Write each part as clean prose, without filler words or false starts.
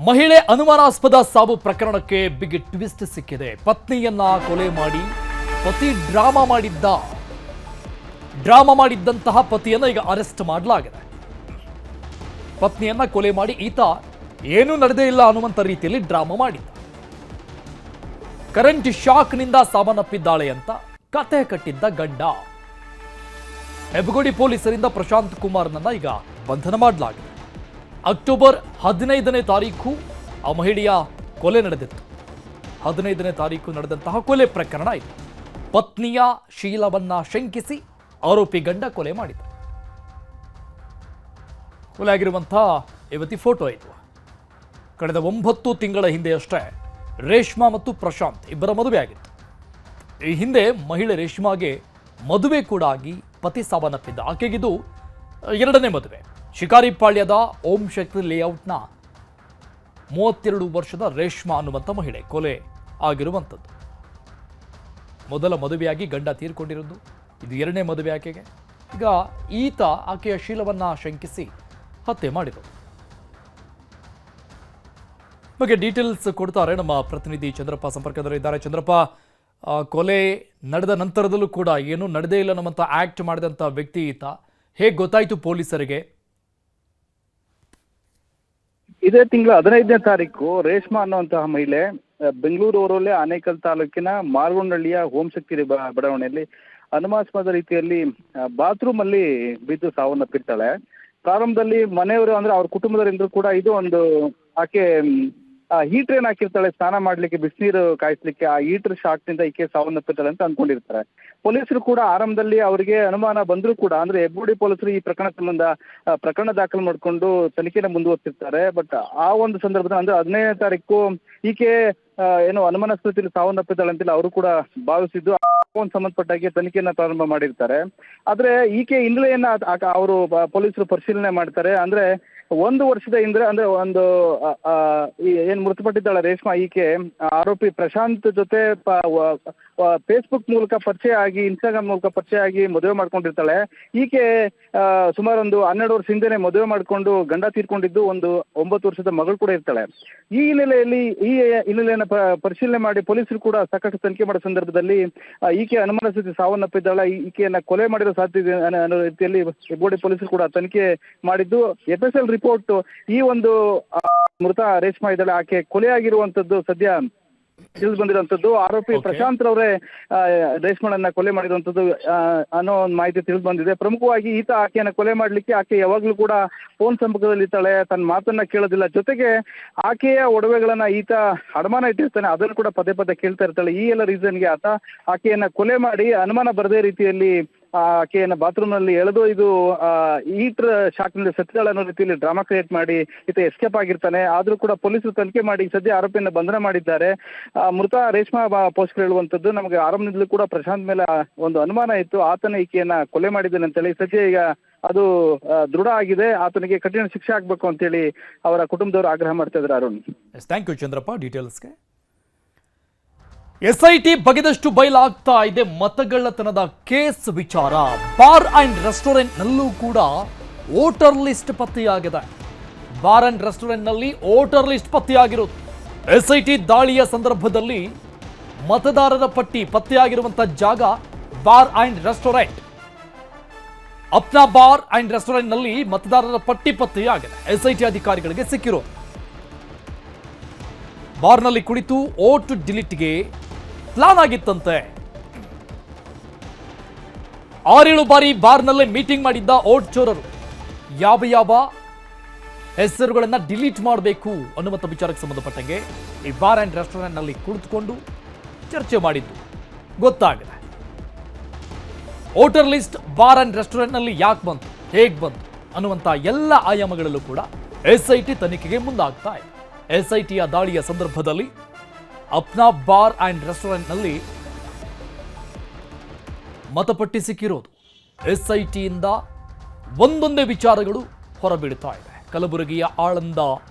ಮಹಿಳೆ ಅನುಮಾನಾಸ್ಪದ ಸಾವು ಪ್ರಕರಣಕ್ಕೆ ಬಿಗ್ ಟ್ವಿಸ್ಟ್ ಸಿಕ್ಕಿದೆ. ಪತ್ನಿಯನ್ನ ಕೊಲೆ ಮಾಡಿ ಪತಿ ಡ್ರಾಮಾ ಮಾಡಿದ್ದಂತಹ ಪತಿಯನ್ನ ಈಗ ಅರೆಸ್ಟ್ ಮಾಡಲಾಗಿದೆ. ಪತ್ನಿಯನ್ನ ಕೊಲೆ ಮಾಡಿ ಈತ ಏನೂ ನಡೆದೇ ಇಲ್ಲ ಅನ್ನುವಂಥ ರೀತಿಯಲ್ಲಿ ಡ್ರಾಮಾ ಮಾಡಿದ್ದ. ಕರೆಂಟ್ ಶಾಕ್ನಿಂದ ಸಾವನ್ನಪ್ಪಿದ್ದಾಳೆ ಅಂತ ಕತೆ ಕಟ್ಟಿದ್ದ ಗಂಡ. ಹೆಬ್ಬಗೋಡಿ ಪೊಲೀಸರಿಂದ ಪ್ರಶಾಂತ್ ಕುಮಾರ್ನನ್ನ ಈಗ ಬಂಧನ ಮಾಡಲಾಗಿದೆ. ಅಕ್ಟೋಬರ್ 15ನೇ ತಾರೀಕು ಆ ಮಹಿಳೆಯ ಕೊಲೆ ನಡೆದಿತ್ತು. 15ನೇ ತಾರೀಕು ನಡೆದಂತಹ ಕೊಲೆ ಪ್ರಕರಣ ಇದು. ಪತ್ನಿಯ ಶೀಲವನ್ನ ಶಂಕಿಸಿ ಆರೋಪಿ ಗಂಡ ಕೊಲೆ ಮಾಡಿದ. ಕೊಲೆ ಆಗಿರುವಂತಹ ಯುವತಿ ಫೋಟೋ ಇದು. ಕಳೆದ 9 ತಿಂಗಳ ಹಿಂದೆಯಷ್ಟೇ ರೇಷ್ಮಾ ಮತ್ತು ಪ್ರಶಾಂತ್ ಇಬ್ಬರ ಮದುವೆ ಆಗಿತ್ತು. ಈ ಹಿಂದೆ ಮಹಿಳೆ ರೇಷ್ಮಾಗೆ ಮದುವೆ ಕೂಡ ಆಗಿ ಪತಿ ಸಾವನ್ನಪ್ಪಿದ್ದ. ಆಕೆಗಿದು 2ನೇ ಮದುವೆ. ಶಿಕಾರಿಪಾಳ್ಯದ ಓಂ ಶಕ್ತಿ ಲೇಔಟ್ನ 32 ವರ್ಷದ ರೇಷ್ಮಾ ಅನ್ನುವಂಥ ಮಹಿಳೆ ಕೊಲೆ ಆಗಿರುವಂಥದ್ದು. ಮೊದಲ ಮದುವೆಯಾಗಿ ಗಂಡ ತೀರ್ಕೊಂಡಿರೋದು, ಇದು 2ನೇ ಮದುವೆ ಆಕೆಗೆ. ಈಗ ಈತ ಆಕೆಯ ಶೀಲವನ್ನ ಶಂಕಿಸಿ ಹತ್ಯೆ ಮಾಡಿರೋದು ಬಗ್ಗೆ ಡೀಟೇಲ್ಸ್ ಕೊಡ್ತಾರೆ ನಮ್ಮ ಪ್ರತಿನಿಧಿ ಚಂದ್ರಪ್ಪ ಸಂಪರ್ಕದಲ್ಲಿದ್ದಾರೆ. ಚಂದ್ರಪ್ಪ, ಕೊಲೆ ನಡೆದ ನಂತರದಲ್ಲೂ ಕೂಡ ಏನೂ ನಡೆದೇ ಇಲ್ಲ ನಮ್ಮಂತ ಆಕ್ಟ್ ಮಾಡಿದಂಥ ವ್ಯಕ್ತಿ ಈತ, ಹೇಗೆ ಗೊತ್ತಾಯಿತು ಪೊಲೀಸರಿಗೆ? ಇದೇ ತಿಂಗಳ 15ನೇ ತಾರೀಕು ರೇಷ್ಮಾ ಅನ್ನುವಂತಹ ಮಹಿಳೆ ಬೆಂಗಳೂರವರಲ್ಲೇ ಆನೇಕಲ್ ತಾಲೂಕಿನ ಮಾರ್ಗೊಂಡಳ್ಳಿಯ ಹೋಮಶಕ್ತಿ ಬಡಾವಣೆಯಲ್ಲಿ ಅನುಮಾನಾಸ್ಪದ ರೀತಿಯಲ್ಲಿ ಬಾತ್ರೂಮ್ ಅಲ್ಲಿ ಬಿದ್ದು ಸಾವನ್ನಪ್ಪಿರ್ತಾಳೆ. ಪ್ರಾರಂಭದಲ್ಲಿ ಮನೆಯವರು ಅಂದ್ರೆ ಅವ್ರ ಕುಟುಂಬದವರೆಲ್ಲರೂ ಕೂಡ ಇದು ಒಂದು ಆಕೆ ಹೀಟರ್ ಏನ್ ಹಾಕಿರ್ತಾಳೆ ಸ್ನಾನ ಮಾಡ್ಲಿಕ್ಕೆ, ಬಿಸಿನೀರು ಕಾಯಿಸ್ಲಿಕ್ಕೆ, ಆ ಹೀಟರ್ ಶಾಕ್ ನಿಂದ ಈಕೆ ಸಾವನ್ನಪ್ಪಿರ್ತಾಳೆ ಅಂತ ಅನ್ಕೊಂಡಿರ್ತಾರೆ. ಪೊಲೀಸರು ಕೂಡ ಆರಂಭದಲ್ಲಿ ಅವರಿಗೆ ಅನುಮಾನ ಬಂದರೂ ಕೂಡ ಅಂದ್ರೆ ಹೆಬ್ಬಗೋಡಿ ಪೊಲೀಸರು ಈ ಪ್ರಕರಣ ಸಂಬಂಧ ಪ್ರಕರಣ ದಾಖಲು ಮಾಡಿಕೊಂಡು ತನಿಖೆನ ಮುಂದುವರಿಸಿರ್ತಾರೆ. ಬಟ್ ಆ ಒಂದು ಸಂದರ್ಭದಲ್ಲಿ ಅಂದ್ರೆ 15ನೇ ತಾರೀಕು ಈಕೆ ಏನು ಅನುಮಾನಾಸ್ಪದದಲ್ಲಿ ಸಾವನ್ನಪ್ಪಿದ್ದಾಳೆ ಅಂತಿಲ್ಲ ಅವರು ಕೂಡ ಭಾವಿಸಿದ್ದು ಒಂದು ಸಂಬಂಧಪಟ್ಟಾಗೆ ತನಿಖೆಯನ್ನ ಪ್ರಾರಂಭ ಮಾಡಿರ್ತಾರೆ. ಆದ್ರೆ ಈಕೆ ಹಿನ್ನೆಲೆಯನ್ನ ಅವರು ಪೊಲೀಸರು ಪರಿಶೀಲನೆ ಮಾಡ್ತಾರೆ. ಅಂದ್ರೆ 1 ವರ್ಷದ ಹಿಂದೆ ಅಂದ್ರೆ ಒಂದು ಏನ್ ಮೃತಪಟ್ಟಿದ್ದಾಳೆ ರೇಷ್ಮಾ, ಈಕೆ ಆರೋಪಿ ಪ್ರಶಾಂತ್ ಜೊತೆ ಫೇಸ್ಬುಕ್ ಮೂಲಕ ಪರಿಚಯ ಆಗಿ, ಇನ್ಸ್ಟಾಗ್ರಾಮ್ ಮೂಲಕ ಪರಿಚಯ ಆಗಿ ಮದುವೆ ಮಾಡ್ಕೊಂಡಿರ್ತಾಳೆ. ಈಕೆ ಸುಮಾರು ಒಂದು 12 ವರ್ಷ ಹಿಂದೆನೆ ಮದುವೆ ಮಾಡ್ಕೊಂಡು ಗಂಡ ತೀರ್ಕೊಂಡಿದ್ದು, ಒಂದು 9 ವರ್ಷದ ಮಗಳು ಕೂಡ ಇರ್ತಾಳೆ. ಈ ಹಿನ್ನೆಲೆಯನ್ನ ಪರಿಶೀಲನೆ ಮಾಡಿ ಪೊಲೀಸರು ಕೂಡ ಸಾಕಷ್ಟು ತನಿಖೆ ಮಾಡೋ ಸಂದರ್ಭದಲ್ಲಿ ಈಕೆ ಅನುಮಾನಾಸ್ಪದ ಸಾವನ್ನಪ್ಪಿದ್ದಾಳೆ, ಈಕೆಯನ್ನ ಕೊಲೆ ಮಾಡಿರೋ ಸಾಧ್ಯತೆ ಅನ್ನೋ ರೀತಿಯಲ್ಲಿ ಹೆಬ್ಬಗೋಡಿ ಪೊಲೀಸರು ಕೂಡ ತನಿಖೆ ಮಾಡಿದ್ದು, FSL ರಿಪೋರ್ಟ್ ಈ ಒಂದು ಮೃತ ರೇಷ್ಮಾ ಇದ್ದಾಳೆ ಆಕೆ ಕೊಲೆ ಆಗಿರುವಂತದ್ದು ಸದ್ಯ ತಿಳಿದು ಬಂದಿರುವಂತದ್ದು. ಆರೋಪಿ ಪ್ರಶಾಂತ್ ರವರೇ ರೇಷ್ಮಳನ್ನ ಕೊಲೆ ಮಾಡಿರುವಂತದ್ದು ಅನ್ನೋ ಒಂದು ಮಾಹಿತಿ ತಿಳಿದು ಬಂದಿದೆ. ಪ್ರಮುಖವಾಗಿ ಈತ ಆಕೆಯನ್ನ ಕೊಲೆ ಮಾಡ್ಲಿಕ್ಕೆ ಆಕೆ ಯಾವಾಗ್ಲೂ ಕೂಡ ಫೋನ್ ಸಂಪರ್ಕದಲ್ಲಿ ಇರ್ತಾಳೆ, ತನ್ನ ಮಾತನ್ನ ಕೇಳೋದಿಲ್ಲ. ಜೊತೆಗೆ ಆಕೆಯ ಒಡವೆಗಳನ್ನ ಈತ ಅಡಮಾನ ಇಟ್ಟಿರ್ತಾನೆ, ಅದನ್ನು ಕೂಡ ಪದೇ ಪದೇ ಕೇಳ್ತಾ ಇರ್ತಾಳೆ. ಈ ಎಲ್ಲ ರೀಸನ್ಗೆ ಆತ ಆಕೆಯನ್ನ ಕೊಲೆ ಮಾಡಿ ಅನುಮಾನ ಬರದೇ ರೀತಿಯಲ್ಲಿ ಆಕೆಯನ್ನ ಬಾತ್ರೂಮ್ ನಲ್ಲಿ ಎಳೆದು ಇದು ಹೀಟರ್ ಶಾಕ್ ನಲ್ಲಿ ಸತ್ತಿದ್ದಾಳೆ ಅನ್ನೋ ರೀತಿಯಲ್ಲಿ ಡ್ರಾಮಾ ಕ್ರಿಯೇಟ್ ಮಾಡಿ ಈತ ಎಸ್ಕೇಪ್ ಆಗಿರ್ತಾನೆ. ಆದ್ರೂ ಕೂಡ ಪೊಲೀಸರು ತನಿಖೆ ಮಾಡಿ ಸದ್ಯ ಆರೋಪಿಯನ್ನ ಬಂಧನ ಮಾಡಿದ್ದಾರೆ. ಮೃತ ರೇಷ್ಮಾ ಪೋಷಕರು ಹೇಳುವಂತದ್ದು, ನಮಗೆ ಆರಂಭದಿಂದಲೂ ಕೂಡ ಪ್ರಶಾಂತ್ ಮೇಲೆ ಒಂದು ಅನುಮಾನ ಇತ್ತು, ಆತನ ಈಕೆಯನ್ನ ಕೊಲೆ ಮಾಡಿದ್ದಾನೆ ಅಂತೇಳಿ. ಸದ್ಯ ಈಗ ಅದು ದೃಢ ಆಗಿದೆ, ಆತನಿಗೆ ಕಠಿಣ ಶಿಕ್ಷೆ ಆಗ್ಬೇಕು ಅಂತೇಳಿ ಅವರ ಕುಟುಂಬದವರು ಆಗ್ರಹ ಮಾಡ್ತಾ ಇದ್ದಾರೆ. ಅರುಣ್, ಥ್ಯಾಂಕ್ ಯು ಚಂದ್ರಪ್ಪ ಡೀಟೇಲ್ಸ್ಗೆ. SIT ಬಗೆದಷ್ಟು ಬಯಲಾಗ್ತಾ ಇದೆ ಮತಗಳ್ಳತನದ ಕೇಸ್ ವಿಚಾರ. ಬಾರ್ ಅಂಡ್ ರೆಸ್ಟೋರೆಂಟ್ ನಲ್ಲೂ ಕೂಡ ವೋಟರ್ ಲಿಸ್ಟ್ ಪತ್ತೆಯಾಗಿದೆ. ಬಾರ್ ಅಂಡ್ ರೆಸ್ಟೋರೆಂಟ್ ನಲ್ಲಿ ವೋಟರ್ ಲಿಸ್ಟ್ ಪತ್ತೆಯಾಗಿರೋದು SIT ದಾಳಿಯ ಸಂದರ್ಭದಲ್ಲಿ ಮತದಾರರ ಪಟ್ಟಿ ಪತ್ತೆಯಾಗಿರುವಂತಹ ಜಾಗ bar and restaurant. Apna bar and restaurant ನಲ್ಲಿ ಮತದಾರರ ಪಟ್ಟಿ ಪತ್ತೆಯಾಗಿದೆ. SIT ಅಧಿಕಾರಿಗಳಿಗೆ ಸಿಕ್ಕಿರೋದು. ಬಾರ್ನಲ್ಲಿ ಕುಳಿತು ವೋಟ್ ಡಿಲೀಟ್ಗೆ ಪ್ಲಾನ್ ಆಗಿತ್ತಂತೆ. 6-7 ಬಾರಿ ಬಾರ್ನಲ್ಲೇ ಮೀಟಿಂಗ್ ಮಾಡಿದ್ದ ವೋಟ್ ಚೋರರು ಯಾವ ಹೆಸರುಗಳನ್ನ ಡಿಲೀಟ್ ಮಾಡಬೇಕು ಅನ್ನುವಂಥ ವಿಚಾರಕ್ಕೆ ಸಂಬಂಧಪಟ್ಟಂಗೆ ಈ ಬಾರ್ ಅಂಡ್ ರೆಸ್ಟೋರೆಂಟ್ ನಲ್ಲಿ ಕುಳಿತುಕೊಂಡು ಚರ್ಚೆ ಮಾಡಿದ್ದು ಗೊತ್ತಾಗಿದೆ. Voter list bar and restaurant ನಲ್ಲಿ ಯಾಕೆ ಬಂತು, ಹೇಗೆ ಬಂತು ಅನ್ನುವಂಥ ಎಲ್ಲ ಆಯಾಮಗಳಲ್ಲೂ ಕೂಡ SIT ತನಿಖೆಗೆ ಮುಂದಾಗ್ತಾ ಇದೆ. SITಯ ದಾಳಿಯ ಸಂದರ್ಭದಲ್ಲಿ ಅಪ್ನಾ ಬಾರ್ ಅಂಡ್ ರೆಸ್ಟೋರೆಂಟ್ ನಲ್ಲಿ ಮತಪಟ್ಟಿ ಸಿಕ್ಕಿರೋದು. SITಯಿಂದ ಒಂದೊಂದೇ ವಿಚಾರಗಳು ಹೊರಬೀಳ್ತಾ ಇದೆ. ಕಲಬುರಗಿಯ ಆಳಂದ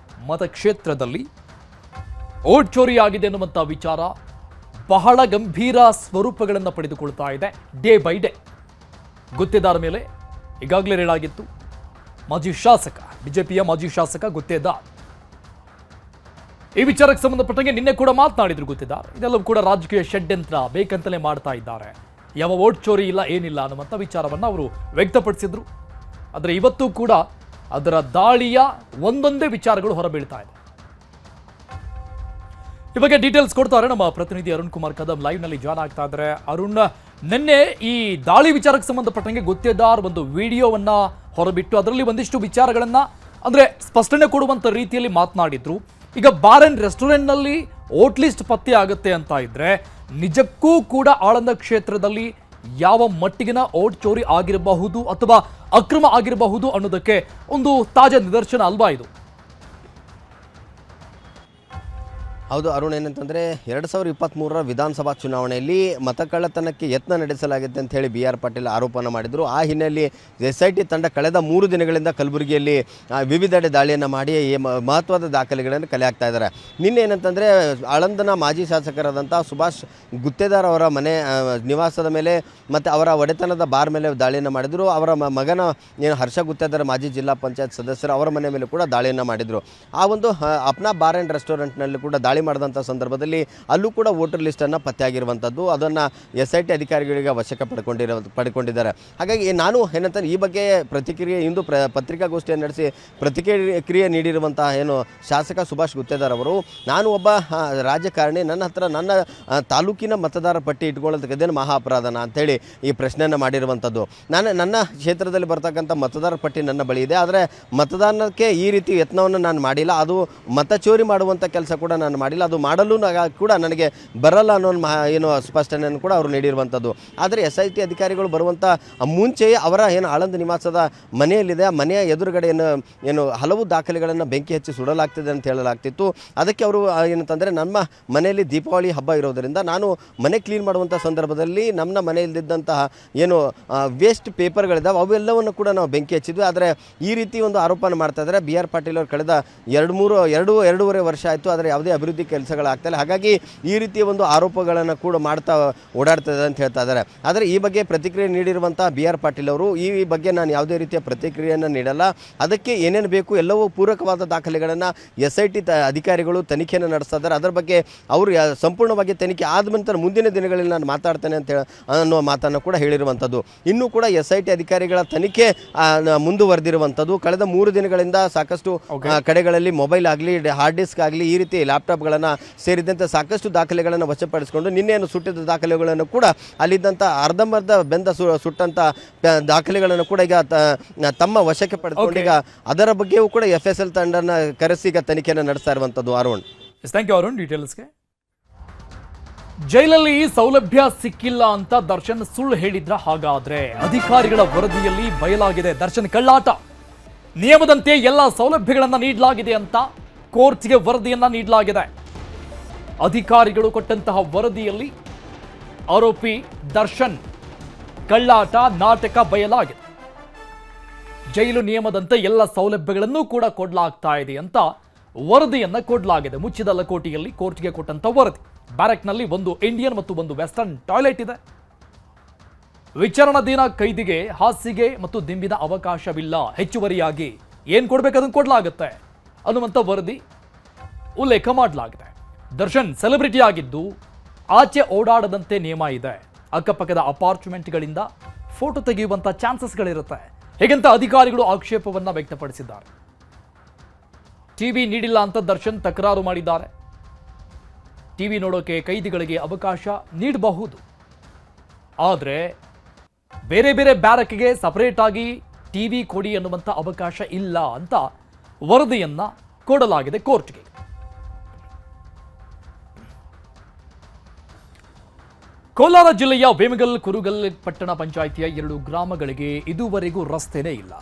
ಮತಕ್ಷೇತ್ರದಲ್ಲಿ ವೋಟ್ ಚೋರಿಯಾಗಿದೆ ಎನ್ನುವಂಥ ವಿಚಾರ ಬಹಳ ಗಂಭೀರ ಸ್ವರೂಪಗಳನ್ನು ಪಡೆದುಕೊಳ್ತಾ ಇದೆ ಡೇ ಬೈ ಡೇ. ಗುತ್ತೇದಾರ ಮೇಲೆ ಈಗಾಗಲೇ ಹೇಳಲಾಗಿತ್ತು. ಮಾಜಿ ಶಾಸಕ, ಬಿಜೆಪಿಯ ಮಾಜಿ ಶಾಸಕ ಗುತ್ತೇದಾರ್ ಈ ವಿಚಾರಕ್ಕೆ ಸಂಬಂಧಪಟ್ಟಂಗೆ ನಿನ್ನೆ ಕೂಡ ಮಾತನಾಡಿದ್ರು ಗೊತ್ತಿದ್ದಾರೆ. ಇದೆಲ್ಲವೂ ಕೂಡ ರಾಜಕೀಯ ಷಡ್ಯಂತ್ರ ಬೇಕಂತಲೇ ಮಾಡ್ತಾ ಇದ್ದಾರೆ, ಯಾವ ವೋಟ್ ಚೋರಿ ಇಲ್ಲ ಏನಿಲ್ಲ ಅನ್ನುವಂಥ ವಿಚಾರವನ್ನು ಅವರು ವ್ಯಕ್ತಪಡಿಸಿದ್ರು. ಆದರೆ ಇವತ್ತು ಕೂಡ ಅದರ ದಾಳಿಯ ಒಂದೊಂದೇ ವಿಚಾರಗಳು ಹೊರಬೀಳ್ತಾ ಇದೆ. ಈ ಬಗ್ಗೆ ಡೀಟೇಲ್ಸ್ ಕೊಡ್ತಾರೆ ನಮ್ಮ ಪ್ರತಿನಿಧಿ ಅರುಣ್ ಕುಮಾರ್ ಕದಂ ಲೈವ್ ನಲ್ಲಿ ಜಾಯ್ನ್ ಆಗ್ತಾ ಇದ್ದಾರೆ. ಅರುಣ್, ನಿನ್ನೆ ಈ ದಾಳಿ ವಿಚಾರಕ್ಕೆ ಸಂಬಂಧಪಟ್ಟಂಗೆ ಗುತ್ತೇದಾರ್ ಒಂದು ವಿಡಿಯೋವನ್ನ ಹೊರಬಿಟ್ಟು ಅದರಲ್ಲಿ ಒಂದಿಷ್ಟು ವಿಚಾರಗಳನ್ನ ಅಂದ್ರೆ ಸ್ಪಷ್ಟನೆ ಕೊಡುವಂತ ರೀತಿಯಲ್ಲಿ ಮಾತನಾಡಿದ್ರು. ಈಗ ಬಾರ್ ಅಂಡ್ ರೆಸ್ಟೋರೆಂಟ್ ನಲ್ಲಿ ವೋಟ್ ಲಿಸ್ಟ್ ಪತ್ತೆ ಆಗುತ್ತೆ ಅಂತ ಇದ್ರೆ ನಿಜಕ್ಕೂ ಕೂಡ ಆಳಂದ ಕ್ಷೇತ್ರದಲ್ಲಿ ಯಾವ ಮಟ್ಟಿಗಿನ ವೋಟ್ ಚೋರಿ ಆಗಿರಬಹುದು ಅಥವಾ ಅಕ್ರಮ ಆಗಿರಬಹುದು ಅನ್ನೋದಕ್ಕೆ ಒಂದು ತಾಜಾ ನಿದರ್ಶನ ಅಲ್ವಾ ಇದು? ಹೌದು ಅರುಣ್, ಏನಂತಂದರೆ 2023 ವಿಧಾನಸಭಾ ಚುನಾವಣೆಯಲ್ಲಿ ಮತಕಳ್ಳತನಕ್ಕೆ ಯತ್ನ ನಡೆಸಲಾಗಿದೆ ಅಂತ ಹೇಳಿ BR ಪಾಟೀಲ್ ಆರೋಪನ ಮಾಡಿದರು. ಆ ಹಿನ್ನೆಲೆಯಲ್ಲಿ SIT ತಂಡ ಕಳೆದ 3 ದಿನಗಳಿಂದ ಕಲಬುರಗಿಯಲ್ಲಿ ವಿವಿಧೆಡೆ ದಾಳಿಯನ್ನು ಮಾಡಿ ಮಹತ್ವದ ದಾಖಲೆಗಳನ್ನು ಕಲೆ ಹಾಕ್ತಾ ಇದ್ದಾರೆ. ನಿನ್ನೆ ಏನಂತಂದರೆ ಆಳಂದನ ಮಾಜಿ ಶಾಸಕರಾದಂಥ ಸುಭಾಷ್ ಗುತ್ತೇದಾರ್ ಅವರ ಮನೆ ನಿವಾಸದ ಮೇಲೆ ಮತ್ತು ಅವರ ಒಡೆತನದ ಬಾರ್ ಮೇಲೆ ದಾಳಿಯನ್ನು ಮಾಡಿದರು. ಅವರ ಮಗನ ಹರ್ಷ ಗುತ್ತೇದಾರ್ ಮಾಜಿ ಜಿಲ್ಲಾ ಪಂಚಾಯತ್ ಸದಸ್ಯರು ಅವರ ಮನೆ ಮೇಲೆ ಕೂಡ ದಾಳಿಯನ್ನು ಮಾಡಿದರು. ಆ ಒಂದು ಅಪ್ನಾ ಬಾರ್ ಆ್ಯಂಡ್ ರೆಸ್ಟೋರೆಂಟ್ನಲ್ಲಿ ಕೂಡ ದಾಳಿ ಮಾಡಿದಂಥ ಸಂದರ್ಭದಲ್ಲಿ ಅಲ್ಲೂ ಕೂಡ ವೋಟರ್ ಲಿಸ್ಟನ್ನು ಪತ್ತೆಯಾಗಿರುವಂಥದ್ದು, ಅದನ್ನು SIT ಅಧಿಕಾರಿಗಳಿಗೆ ವಶಕ್ಕೆ ಪಡ್ಕೊಂಡಿದ್ದಾರೆ. ಹಾಗಾಗಿ ನಾನು ಏನಂತಾರೆ ಈ ಬಗ್ಗೆ ಇಂದು ಪತ್ರಿಕಾಗೋಷ್ಠಿಯನ್ನು ನಡೆಸಿ ಪ್ರತಿಕ್ರಿಯೆ ನೀಡಿರುವಂತಹ ಶಾಸಕ ಸುಭಾಷ್ ಗುತ್ತೇದಾರ್ ಅವರು, ನಾನು ಒಬ್ಬ ರಾಜಕಾರಣಿ, ನನ್ನ ಹತ್ರ ನನ್ನ ತಾಲೂಕಿನ ಮತದಾರ ಪಟ್ಟಿ ಇಟ್ಕೊಳ್ಳೋದಕ್ಕೇನು ಮಹಾ ಅಪರಾಧನ ಅಂಥೇಳಿ ಈ ಪ್ರಶ್ನೆಯನ್ನು ಮಾಡಿರುವಂಥದ್ದು. ನನ್ನ ಕ್ಷೇತ್ರದಲ್ಲಿ ಬರ್ತಕ್ಕಂಥ ಮತದಾರ ಪಟ್ಟಿ ನನ್ನ ಬಳಿ ಇದೆ, ಆದರೆ ಮತದಾನಕ್ಕೆ ಈ ರೀತಿ ಯತ್ನವನ್ನು ನಾನು ಮಾಡಿಲ್ಲ, ಅದು ಮತ ಚೋರಿ ಮಾಡುವಂಥ ಕೆಲಸ ಕೂಡ ನಾನು ಮಾಡಿಲ್ಲ, ಅದು ಮಾಡಲು ಕೂಡ ನನಗೆ ಬರಲ್ಲ ಅನ್ನೋ ಸ್ಪಷ್ಟನೆಯನ್ನು ಕೂಡ ಅವರು ನೀಡಿರುವಂಥದ್ದು. ಆದರೆ SIT ಅಧಿಕಾರಿಗಳು ಬರುವಂಥ ಮುಂಚೆಯೇ ಅವರ ಆಳಂದ ನಿವಾಸದ ಮನೆಯಲ್ಲಿದೆ, ಆ ಮನೆಯ ಎದುರುಗಡೆ ಹಲವು ದಾಖಲೆಗಳನ್ನು ಬೆಂಕಿ ಹಚ್ಚಿ ಸುಡಲಾಗ್ತಿದೆ ಅಂತ ಹೇಳಲಾಗ್ತಿತ್ತು. ಅದಕ್ಕೆ ಅವರು ಏನಂತಂದರೆ ನಮ್ಮ ಮನೆಯಲ್ಲಿ ದೀಪಾವಳಿ ಹಬ್ಬ ಇರೋದರಿಂದ ನಾನು ಮನೆ ಕ್ಲೀನ್ ಮಾಡುವಂಥ ಸಂದರ್ಭದಲ್ಲಿ ನಮ್ಮ ಮನೆಯಲ್ಲಿದ್ದಂತಹ ವೇಸ್ಟ್ ಪೇಪರ್ಗಳಿದ್ದಾವೆ ಅವೆಲ್ಲವನ್ನು ಕೂಡ ನಾವು ಬೆಂಕಿ ಹಚ್ಚಿದ್ವಿ. ಆದರೆ ಈ ರೀತಿ ಒಂದು ಆರೋಪನ ಮಾಡ್ತಾ ಇದ್ದಾರೆ BR ಪಾಟೀಲ್ ಅವರು. ಕಳೆದ 2.5 ವರ್ಷ ಆಯಿತು, ಆದರೆ ಯಾವುದೇ ಅಭಿವೃದ್ಧಿ ಕೆಲಸಗಳಾಗ್ತಾಯಿಲ್ಲ. ಹಾಗಾಗಿ ಈ ರೀತಿಯ ಒಂದು ಆರೋಪಗಳನ್ನು ಕೂಡ ಮಾಡ್ತಾ ಓಡಾಡ್ತದೆ ಅಂತ ಹೇಳ್ತಾ ಇದ್ದಾರೆ. ಆದರೆ ಈ ಬಗ್ಗೆ ಪ್ರತಿಕ್ರಿಯೆ ನೀಡಿರುವಂಥ BR ಪಾಟೀಲ್ ಅವರು, ಈ ಬಗ್ಗೆ ನಾನು ಯಾವುದೇ ರೀತಿಯ ಪ್ರತಿಕ್ರಿಯೆಯನ್ನು ನೀಡಲ್ಲ, ಅದಕ್ಕೆ ಏನೇನು ಬೇಕು ಎಲ್ಲವೂ ಪೂರಕವಾದ ದಾಖಲೆಗಳನ್ನು SIT ಅಧಿಕಾರಿಗಳು ತನಿಖೆಯನ್ನು ನಡೆಸ್ತಾ ಇದ್ದಾರೆ. ಅದರ ಬಗ್ಗೆ ಅವರು ಸಂಪೂರ್ಣವಾಗಿ ತನಿಖೆ ಆದ ನಂತರ ಮುಂದಿನ ದಿನಗಳಲ್ಲಿ ನಾನು ಮಾತಾಡ್ತೇನೆ ಅಂತ ಅನ್ನೋ ಮಾತನ್ನು ಕೂಡ ಹೇಳಿರುವಂಥದ್ದು. ಇನ್ನೂ ಕೂಡ SIT ಅಧಿಕಾರಿಗಳ ತನಿಖೆ ಮುಂದುವರೆದಿರುವಂಥದ್ದು. ಕಳೆದ 3 ದಿನಗಳಿಂದ ಸಾಕಷ್ಟು ಕಡೆಗಳಲ್ಲಿ ಮೊಬೈಲ್ ಆಗಲಿ, ಹಾರ್ಡ್ ಡಿಸ್ಕ್ ಆಗಲಿ, ಈ ರೀತಿ ಲ್ಯಾಪ್ಟಾಪ್ಗಳನ್ನು ಸೇರಿದಂತೆ ಸಾಕಷ್ಟು ದಾಖಲೆಗಳನ್ನು ವಶಪಡಿಸಿಕೊಂಡು ನಿನ್ನೆಯನ್ನು ಸುಟ್ಟಿದ್ದ ದಾಖಲೆಗಳನ್ನು ಕೂಡ ಅಲ್ಲಿದ್ದಂಥ ಅರ್ಧಂಬರ್ಧ ಬೆಂದ ಸುಟ್ಟಂಥ ದಾಖಲೆಗಳನ್ನು ಕೂಡ ಈಗ ತಮ್ಮ ವಶಕ್ಕೆ ಪಡೆದುಕೊಂಡು ಈಗ ಅದರ ಬಗ್ಗೆಯೂ ಕೂಡ FSL ತಂಡನ ಕರೆಸಿ ಈಗ ತನಿಖೆಯನ್ನು ನಡೆಸ್ತಾ ಇರುವಂಥದ್ದು. ಅರುಣ್, ಥ್ಯಾಂಕ್ ಯು ಅರುಣ್ ಡೀಟೇಲ್ಸ್ಗೆ. ಜೈಲಲ್ಲಿ ಸೌಲಭ್ಯ ಸಿಕ್ಕಿಲ್ಲ ಅಂತ ದರ್ಶನ್ ಸುಳ್ಳು ಹೇಳಿದ್ರ? ಹಾಗಾದ್ರೆ ಅಧಿಕಾರಿಗಳ ವರದಿಯಲ್ಲಿ ಬಯಲಾಗಿದೆ ದರ್ಶನ್ ಕಳ್ಳಾಟ. ನಿಯಮದಂತೆ ಎಲ್ಲ ಸೌಲಭ್ಯಗಳನ್ನ ನೀಡಲಾಗಿದೆ ಅಂತ ಕೋರ್ಟ್ಗೆ ವರದಿಯನ್ನ ನೀಡಲಾಗಿದೆ. ಅಧಿಕಾರಿಗಳು ಕೊಟ್ಟಂತಹ ವರದಿಯಲ್ಲಿ ಆರೋಪಿ ದರ್ಶನ್ ಕಳ್ಳಾಟ ನಾಟಕ ಬಯಲಾಗಿದೆ. ಜೈಲು ನಿಯಮದಂತೆ ಎಲ್ಲ ಸೌಲಭ್ಯಗಳನ್ನು ಕೂಡ ಕೊಡಲಾಗ್ತಾ ಇದೆ ಅಂತ ವರದಿಯನ್ನ ಕೊಡಲಾಗಿದೆ. ಮುಚ್ಚಿದ ಲಕೋಟಿಯಲ್ಲಿ ಕೋರ್ಟ್ಗೆ ಕೊಟ್ಟಂತ ವರದಿ. ಬ್ಯಾರಕ್ನಲ್ಲಿ ಒಂದು ಇಂಡಿಯನ್ ಮತ್ತು ಒಂದು ವೆಸ್ಟರ್ನ್ ಟಾಯ್ಲೆಟ್ ಇದೆ. ವಿಚಾರಣಾಧೀನ ಕೈದಿಗೆ ಹಾಸಿಗೆ ಮತ್ತು ದಿಂಬಿನ ಅವಕಾಶವಿಲ್ಲ. ಹೆಚ್ಚುವರಿಯಾಗಿ ಏನ್ ಕೊಡ್ಬೇಕದನ್ನು ಕೊಡಲಾಗುತ್ತೆ ಅನ್ನುವಂಥ ವರದಿ ಉಲ್ಲೇಖ ಮಾಡಲಾಗಿದೆ. ದರ್ಶನ್ ಸೆಲೆಬ್ರಿಟಿ ಆಗಿದ್ದು ಆಚೆ ಓಡಾಡದಂತೆ ನಿಯಮ ಇದೆ. ಅಕ್ಕಪಕ್ಕದ ಅಪಾರ್ಟ್ಮೆಂಟ್ಗಳಿಂದ ಫೋಟೋ ತೆಗೆಯುವಂಥ ಚಾನ್ಸಸ್ಗಳಿರುತ್ತೆ. ಹೇಗಂತ ಅಧಿಕಾರಿಗಳು ಆಕ್ಷೇಪವನ್ನ ವ್ಯಕ್ತಪಡಿಸಿದ್ದಾರೆ. ಟಿವಿ ನೀಡಿಲ್ಲ ಅಂತ ದರ್ಶನ್ ತಕರಾರು ಮಾಡಿದ್ದಾರೆ. ಟಿವಿ ನೋಡೋಕೆ ಕೈದಿಗಳಿಗೆ ಅವಕಾಶ ನೀಡಬಹುದು, ಆದರೆ ಬೇರೆ ಬೇರೆ ಬ್ಯಾರಕ್ಗೆ ಸಪರೇಟ್ ಆಗಿ ಟಿವಿ ಕೊಡಿ ಅನ್ನುವಂಥ ಅವಕಾಶ ಇಲ್ಲ ಅಂತ ವರದಿಯನ್ನ ಕೊಡಲಾಗಿದೆ ಕೋರ್ಟ್ಗೆ. ಕೋಲಾರ ಜಿಲ್ಲೆಯ ವೇಮಗಲ್ ಕುರುಗಲ್ ಪಟ್ಟಣ ಪಂಚಾಯಿತಿಯ 2 ಗ್ರಾಮಗಳಿಗೆ ಇದುವರೆಗೂ ರಸ್ತೆನೇ ಇಲ್ಲ.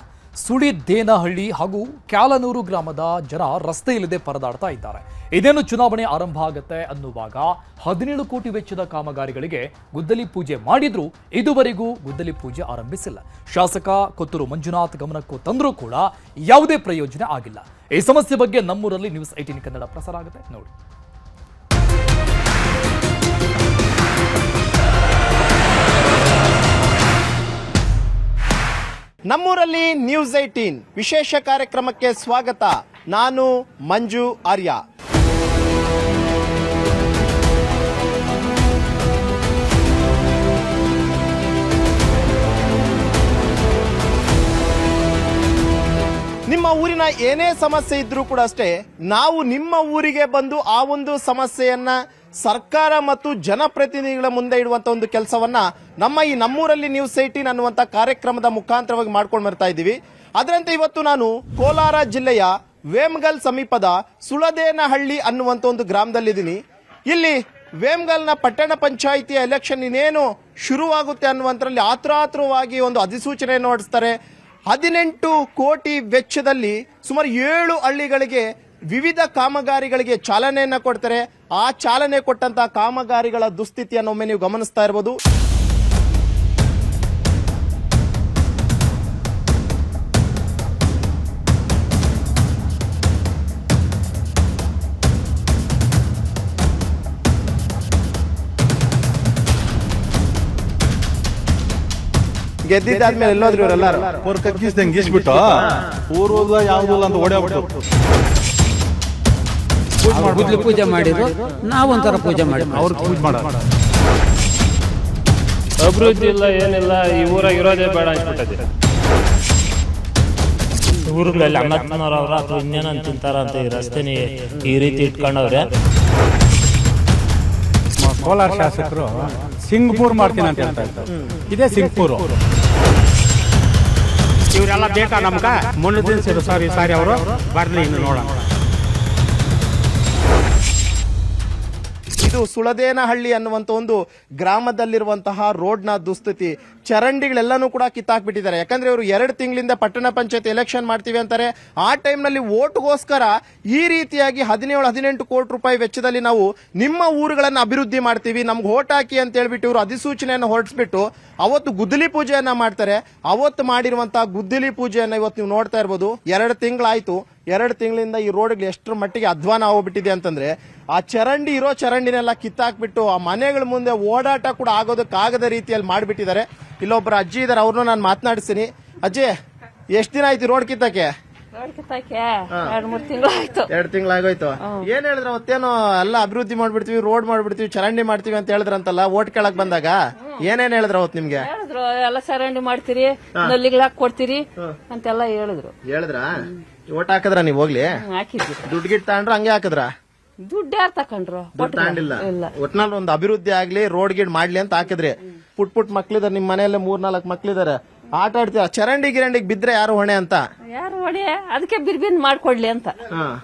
ಸುಳಿದೇನಹಳ್ಳಿ ಹಾಗೂ ಕ್ಯಾಲನೂರು ಗ್ರಾಮದ ಜನ ರಸ್ತೆ ಇಲ್ಲದೆ ಪರದಾಡ್ತಾ ಇದ್ದಾರೆ. ಇದೇನು ಚುನಾವಣೆ ಆರಂಭ ಆಗುತ್ತೆ ಅನ್ನುವಾಗ 17 ಕೋಟಿ ವೆಚ್ಚದ ಕಾಮಗಾರಿಗಳಿಗೆ ಗುದ್ದಲಿ ಪೂಜೆ ಮಾಡಿದ್ರು, ಇದುವರೆಗೂ ಗುದ್ದಲಿ ಪೂಜೆ ಆರಂಭಿಸಿಲ್ಲ. ಶಾಸಕ ಕೊತ್ತೂರು ಮಂಜುನಾಥ್ ಗಮನಕ್ಕೂ ತಂದರೂ ಕೂಡ ಯಾವುದೇ ಪ್ರಯೋಜನ ಆಗಿಲ್ಲ. ಈ ಸಮಸ್ಯೆ ಬಗ್ಗೆ ನಮ್ಮೂರಲ್ಲಿ ನ್ಯೂಸ್ 18 ಕನ್ನಡ ಪ್ರಸಾರ ಆಗುತ್ತೆ ನೋಡಿ. ನಮ್ಮೂರಲ್ಲಿ ನ್ಯೂಸ್ 18 ವಿಶೇಷ ಕಾರ್ಯಕ್ರಮಕ್ಕೆ ಸ್ವಾಗತ. ನಾನು ಮಂಜು ಆರ್ಯ. ನಿಮ್ಮ ಊರಿನ ಏನೇ ಸಮಸ್ಯೆ ಇದ್ರೂ ಕೂಡ ಅಷ್ಟೇ, ನಾವು ನಿಮ್ಮ ಊರಿಗೆ ಬಂದು ಆ ಒಂದು ಸಮಸ್ಯೆಯನ್ನ ಸರ್ಕಾರ ಮತ್ತು ಜನಪ್ರತಿನಿಧಿಗಳ ಮುಂದೆ ಇಡುವಂತ ಒಂದು ಕೆಲಸವನ್ನ ನಮ್ಮೂರಲ್ಲಿ ನ್ಯೂಸ್ 18 ಅನ್ನುವಂತ ಕಾರ್ಯಕ್ರಮದ ಮುಖಾಂತರವಾಗಿ ಮಾಡ್ಕೊಂಡು ಬರ್ತಾ ಇದ್ದೀವಿ. ಅದರಂತೆ ಇವತ್ತು ನಾನು ಕೋಲಾರ ಜಿಲ್ಲೆಯ ವೇಮಗಲ್ ಸಮೀಪದ ಸುಳದೇನಹಳ್ಳಿ ಅನ್ನುವಂತ ಒಂದು ಗ್ರಾಮದಲ್ಲಿದ್ದೀನಿ. ಇಲ್ಲಿ ವೇಮಗಲ್ನ ಪಟ್ಟಣ ಪಂಚಾಯಿತಿಯ ಎಲೆಕ್ಷನ್ ಇನ್ನೇನು ಶುರುವಾಗುತ್ತೆ ಅನ್ನುವಂತರಲ್ಲಿ ಆತುರಾತುರವಾಗಿ ಒಂದು ಅಧಿಸೂಚನೆಯನ್ನು ಹೊರಡಿಸ್ತಾರೆ. 18 ಕೋಟಿ ವೆಚ್ಚದಲ್ಲಿ ಸುಮಾರು 7 ಹಳ್ಳಿಗಳಿಗೆ ವಿವಿಧ ಕಾಮಗಾರಿಗಳಿಗೆ ಚಾಲನೆಯನ್ನ ಕೊಡ್ತಾರೆ. ಆ ಚಾಲನೆ ಕೊಟ್ಟಂತಹ ಕಾಮಗಾರಿಗಳ ದುಸ್ಥಿತಿಯನ್ನು ಒಮ್ಮೆ ನೀವು ಗಮನಿಸ್ತಾ ಇರಬಹುದು. ಗೆದ್ದಿದ್ದಾದ್ಮೇಲೆ ಎಲ್ಲೋದ್ರು ಇವರೆಲ್ಲರೂ ಅವ್ರ ಕಗ್ಗಿಸ್ದಂಗೆ ಗೀಸ್ಬಿಟ್ಟು ಊರೋದ ಯಾವುದಿಲ್ಲ ಅಂತ ಓಡಾಡ್ಬಿಟ್ಟು ಗುದ್ಲಿ ಪೂಜೆ ಮಾಡಿದ್ರು, ನಾವೊಂಥರ ಪೂಜೆ ಮಾಡಿದ್ವಿ. ಅವ್ರಿಗೆ ಪೂಜೆ ಮಾಡೋದು ಅಭಿವೃದ್ಧಿ ಇಲ್ಲ, ಏನಿಲ್ಲ. ಈ ಊರಾಗ ಇರೋದೇ ಬೇಡ ಅನ್ಸ್ಬಿಟ್ಟದೆ. ಊರುಗಳಲ್ಲಿ ಅಣ್ಣಪ್ಪನವ್ರವ್ರ ಅಥವಾ ಇನ್ನೇನ ತಿಂತಾರ ಅಂತ ಈ ರಸ್ತೆನಿ ಈ ರೀತಿ ಇಟ್ಕೊಂಡವ್ರೆ. ಕೋಲಾರ ಶಾಸಕರು ಸಿಂಗ್ಪುರ್ ಮಾಡ್ತೀನಿ ಅಂತ ಹೇಳ್ತಾ ಇದ್ದಾರೆ. ಇದೇ ಸಿಂಗ್ಪುರ್. ಇವರೆಲ್ಲ ಬೇಕಾ ನಮ್ಗ? ಮುಳ್ಳು ದಿನ ಸಾರಿ ಅವರು ಬರ್ಲಿ, ಇನ್ನು ನೋಡೋಣ. ಇದು ಸುಳದೇನಹಳ್ಳಿ ಅನ್ನುವಂತ ಒಂದು ಗ್ರಾಮದಲ್ಲಿರುವಂತಹ ರೋಡ್ನ ದುಸ್ಥಿತಿ. ಚರಂಡಿಗಳೆಲ್ಲನೂ ಕೂಡ ಕಿತ್ತಾಕ್ಬಿಟ್ಟಿದ್ದಾರೆ. ಯಾಕಂದ್ರೆ ಇವರು 2 ತಿಂಗಳಿಂದ ಪಟ್ಟಣ ಪಂಚಾಯತ್ ಎಲೆಕ್ಷನ್ ಮಾಡ್ತೀವಿ ಅಂತಾರೆ. ಆ ಟೈಮ್ನಲ್ಲಿ ಓಟ್ಗೋಸ್ಕರ ಈ ರೀತಿಯಾಗಿ 17-18 ಕೋಟಿ ರೂಪಾಯಿ ವೆಚ್ಚದಲ್ಲಿ ನಾವು ನಿಮ್ಮ ಊರುಗಳನ್ನು ಅಭಿವೃದ್ಧಿ ಮಾಡ್ತೀವಿ, ನಮ್ಗೆ ಓಟ್ ಹಾಕಿ ಅಂತ ಹೇಳ್ಬಿಟ್ಟು ಇವರು ಅಧಿಸೂಚನೆಯನ್ನು ಹೊರಡಿಸ್ಬಿಟ್ಟು ಅವತ್ತು ಗುದ್ದಲಿ ಪೂಜೆಯನ್ನ ಮಾಡ್ತಾರೆ. ಅವತ್ತು ಮಾಡಿರುವಂತಹ ಗುದ್ದಲಿ ಪೂಜೆಯನ್ನ ಇವತ್ತು ನೀವು ನೋಡ್ತಾ ಇರ್ಬೋದು. 2 ತಿಂಗಳಾಯ್ತು. 2 ತಿಂಗಳಿಂದ ಈ ರೋಡ್ಗಳು ಎಷ್ಟರ ಮಟ್ಟಿಗೆ ಅಧ್ವಾನ ಹೋಗ್ಬಿಟ್ಟಿದೆ ಅಂತಂದ್ರೆ, ಆ ಚರಂಡಿನೆಲ್ಲ ಕಿತ್ತಾಕ್ಬಿಟ್ಟು ಆ ಮನೆಗಳ ಮುಂದೆ ಓಡಾಟ ಕೂಡ ಆಗೋದಕ್ಕಾಗದ ರೀತಿಯಲ್ಲಿ ಮಾಡಿಬಿಟ್ಟಿದ್ದಾರೆ. ಇಲ್ಲೊಬ್ಬರ ಅಜ್ಜಿ ಇದಾರೆ, ಅವ್ರನ್ನ ನಾನು ಮಾತನಾಡಿಸ್ತೀನಿ. ಅಜ್ಜಿ, ಎಷ್ಟ್ ದಿನ ಆಯ್ತು ರೋಡ್ ಕಿತ್ತಾಕೆ? 2-3 ತಿಂಗಳಾಯ್ತು. 2 ತಿಂಗಳಾಗೋಯ್ತು. ಏನ್ ಹೇಳಿದ್ರ ಅವತ್ತೇನೋ ಎಲ್ಲ ಅಭಿವೃದ್ಧಿ ಮಾಡ್ಬಿಡ್ತೀವಿ, ರೋಡ್ ಮಾಡ್ಬಿಡ್ತೀವಿ, ಚರಂಡಿ ಮಾಡ್ತೀವಿ ಅಂತ ಹೇಳಿದ್ರಂತಲ್ಲ ಓಟ್ ಕೇಳಕ್ ಬಂದಾಗ? ಏನೇನ್ ಹೇಳಿದ್ರ ಅವತ್ ನಿಮ್ಗೆ? ಹೇಳಿದ್ರು ಎಲ್ಲ ಚರಂಡಿ ಮಾಡ್ತೀರಿ, ನಲ್ಲಿಗಳಾಕ್ ಕೊಡ್ತೀರಿ ಅಂತೆಲ್ಲ ಹೇಳಿದ್ರು. ಓಟ್ ಹಾಕದ್ರ ನೀವ್ ಹೋಗ್ಲಿ? ಹಾಕಿದ್ವಿ. ದುಡ್ಡು ಗಿಟ್ ತಗೊಂಡ್ರು ಹಂಗೆ ಹಾಕದ್ರ? ದುಡ್ಡು ಯಾರು ತಕೊಂಡ್ರು? ದುಡ್ಡು ತಗೊಂಡಿಲ್ಲ. ಒಟ್ನಲ್ಲಿ ಒಂದು ಅಭಿವೃದ್ಧಿ ಆಗ್ಲಿ, ರೋಡ್ ಗಿಡ್ ಮಾಡ್ಲಿ ಅಂತ ಹಾಕಿದ್ರಿ. ಪುಟ್ ಮಕ್ಳಿದಾರೆ ನಿಮ್ ಮನೆಯಲ್ಲೇ 3-4 ಮಕ್ಳಿದಾರೆ, ಆಟ ಆಡ್ತೀರ. ಚರಂಡಿ ಗಿರಂಡಿಗೆ ಬಿದ್ರೆ ಯಾರು ಹೊಣೆ ಅಂತ? ಯಾರು ಹೊಣೆ? ಅದಕ್ಕೆ ಬಿರ್ಬಿನ್ ಮಾಡ್ಕೊಡ್ಲಿ ಅಂತ.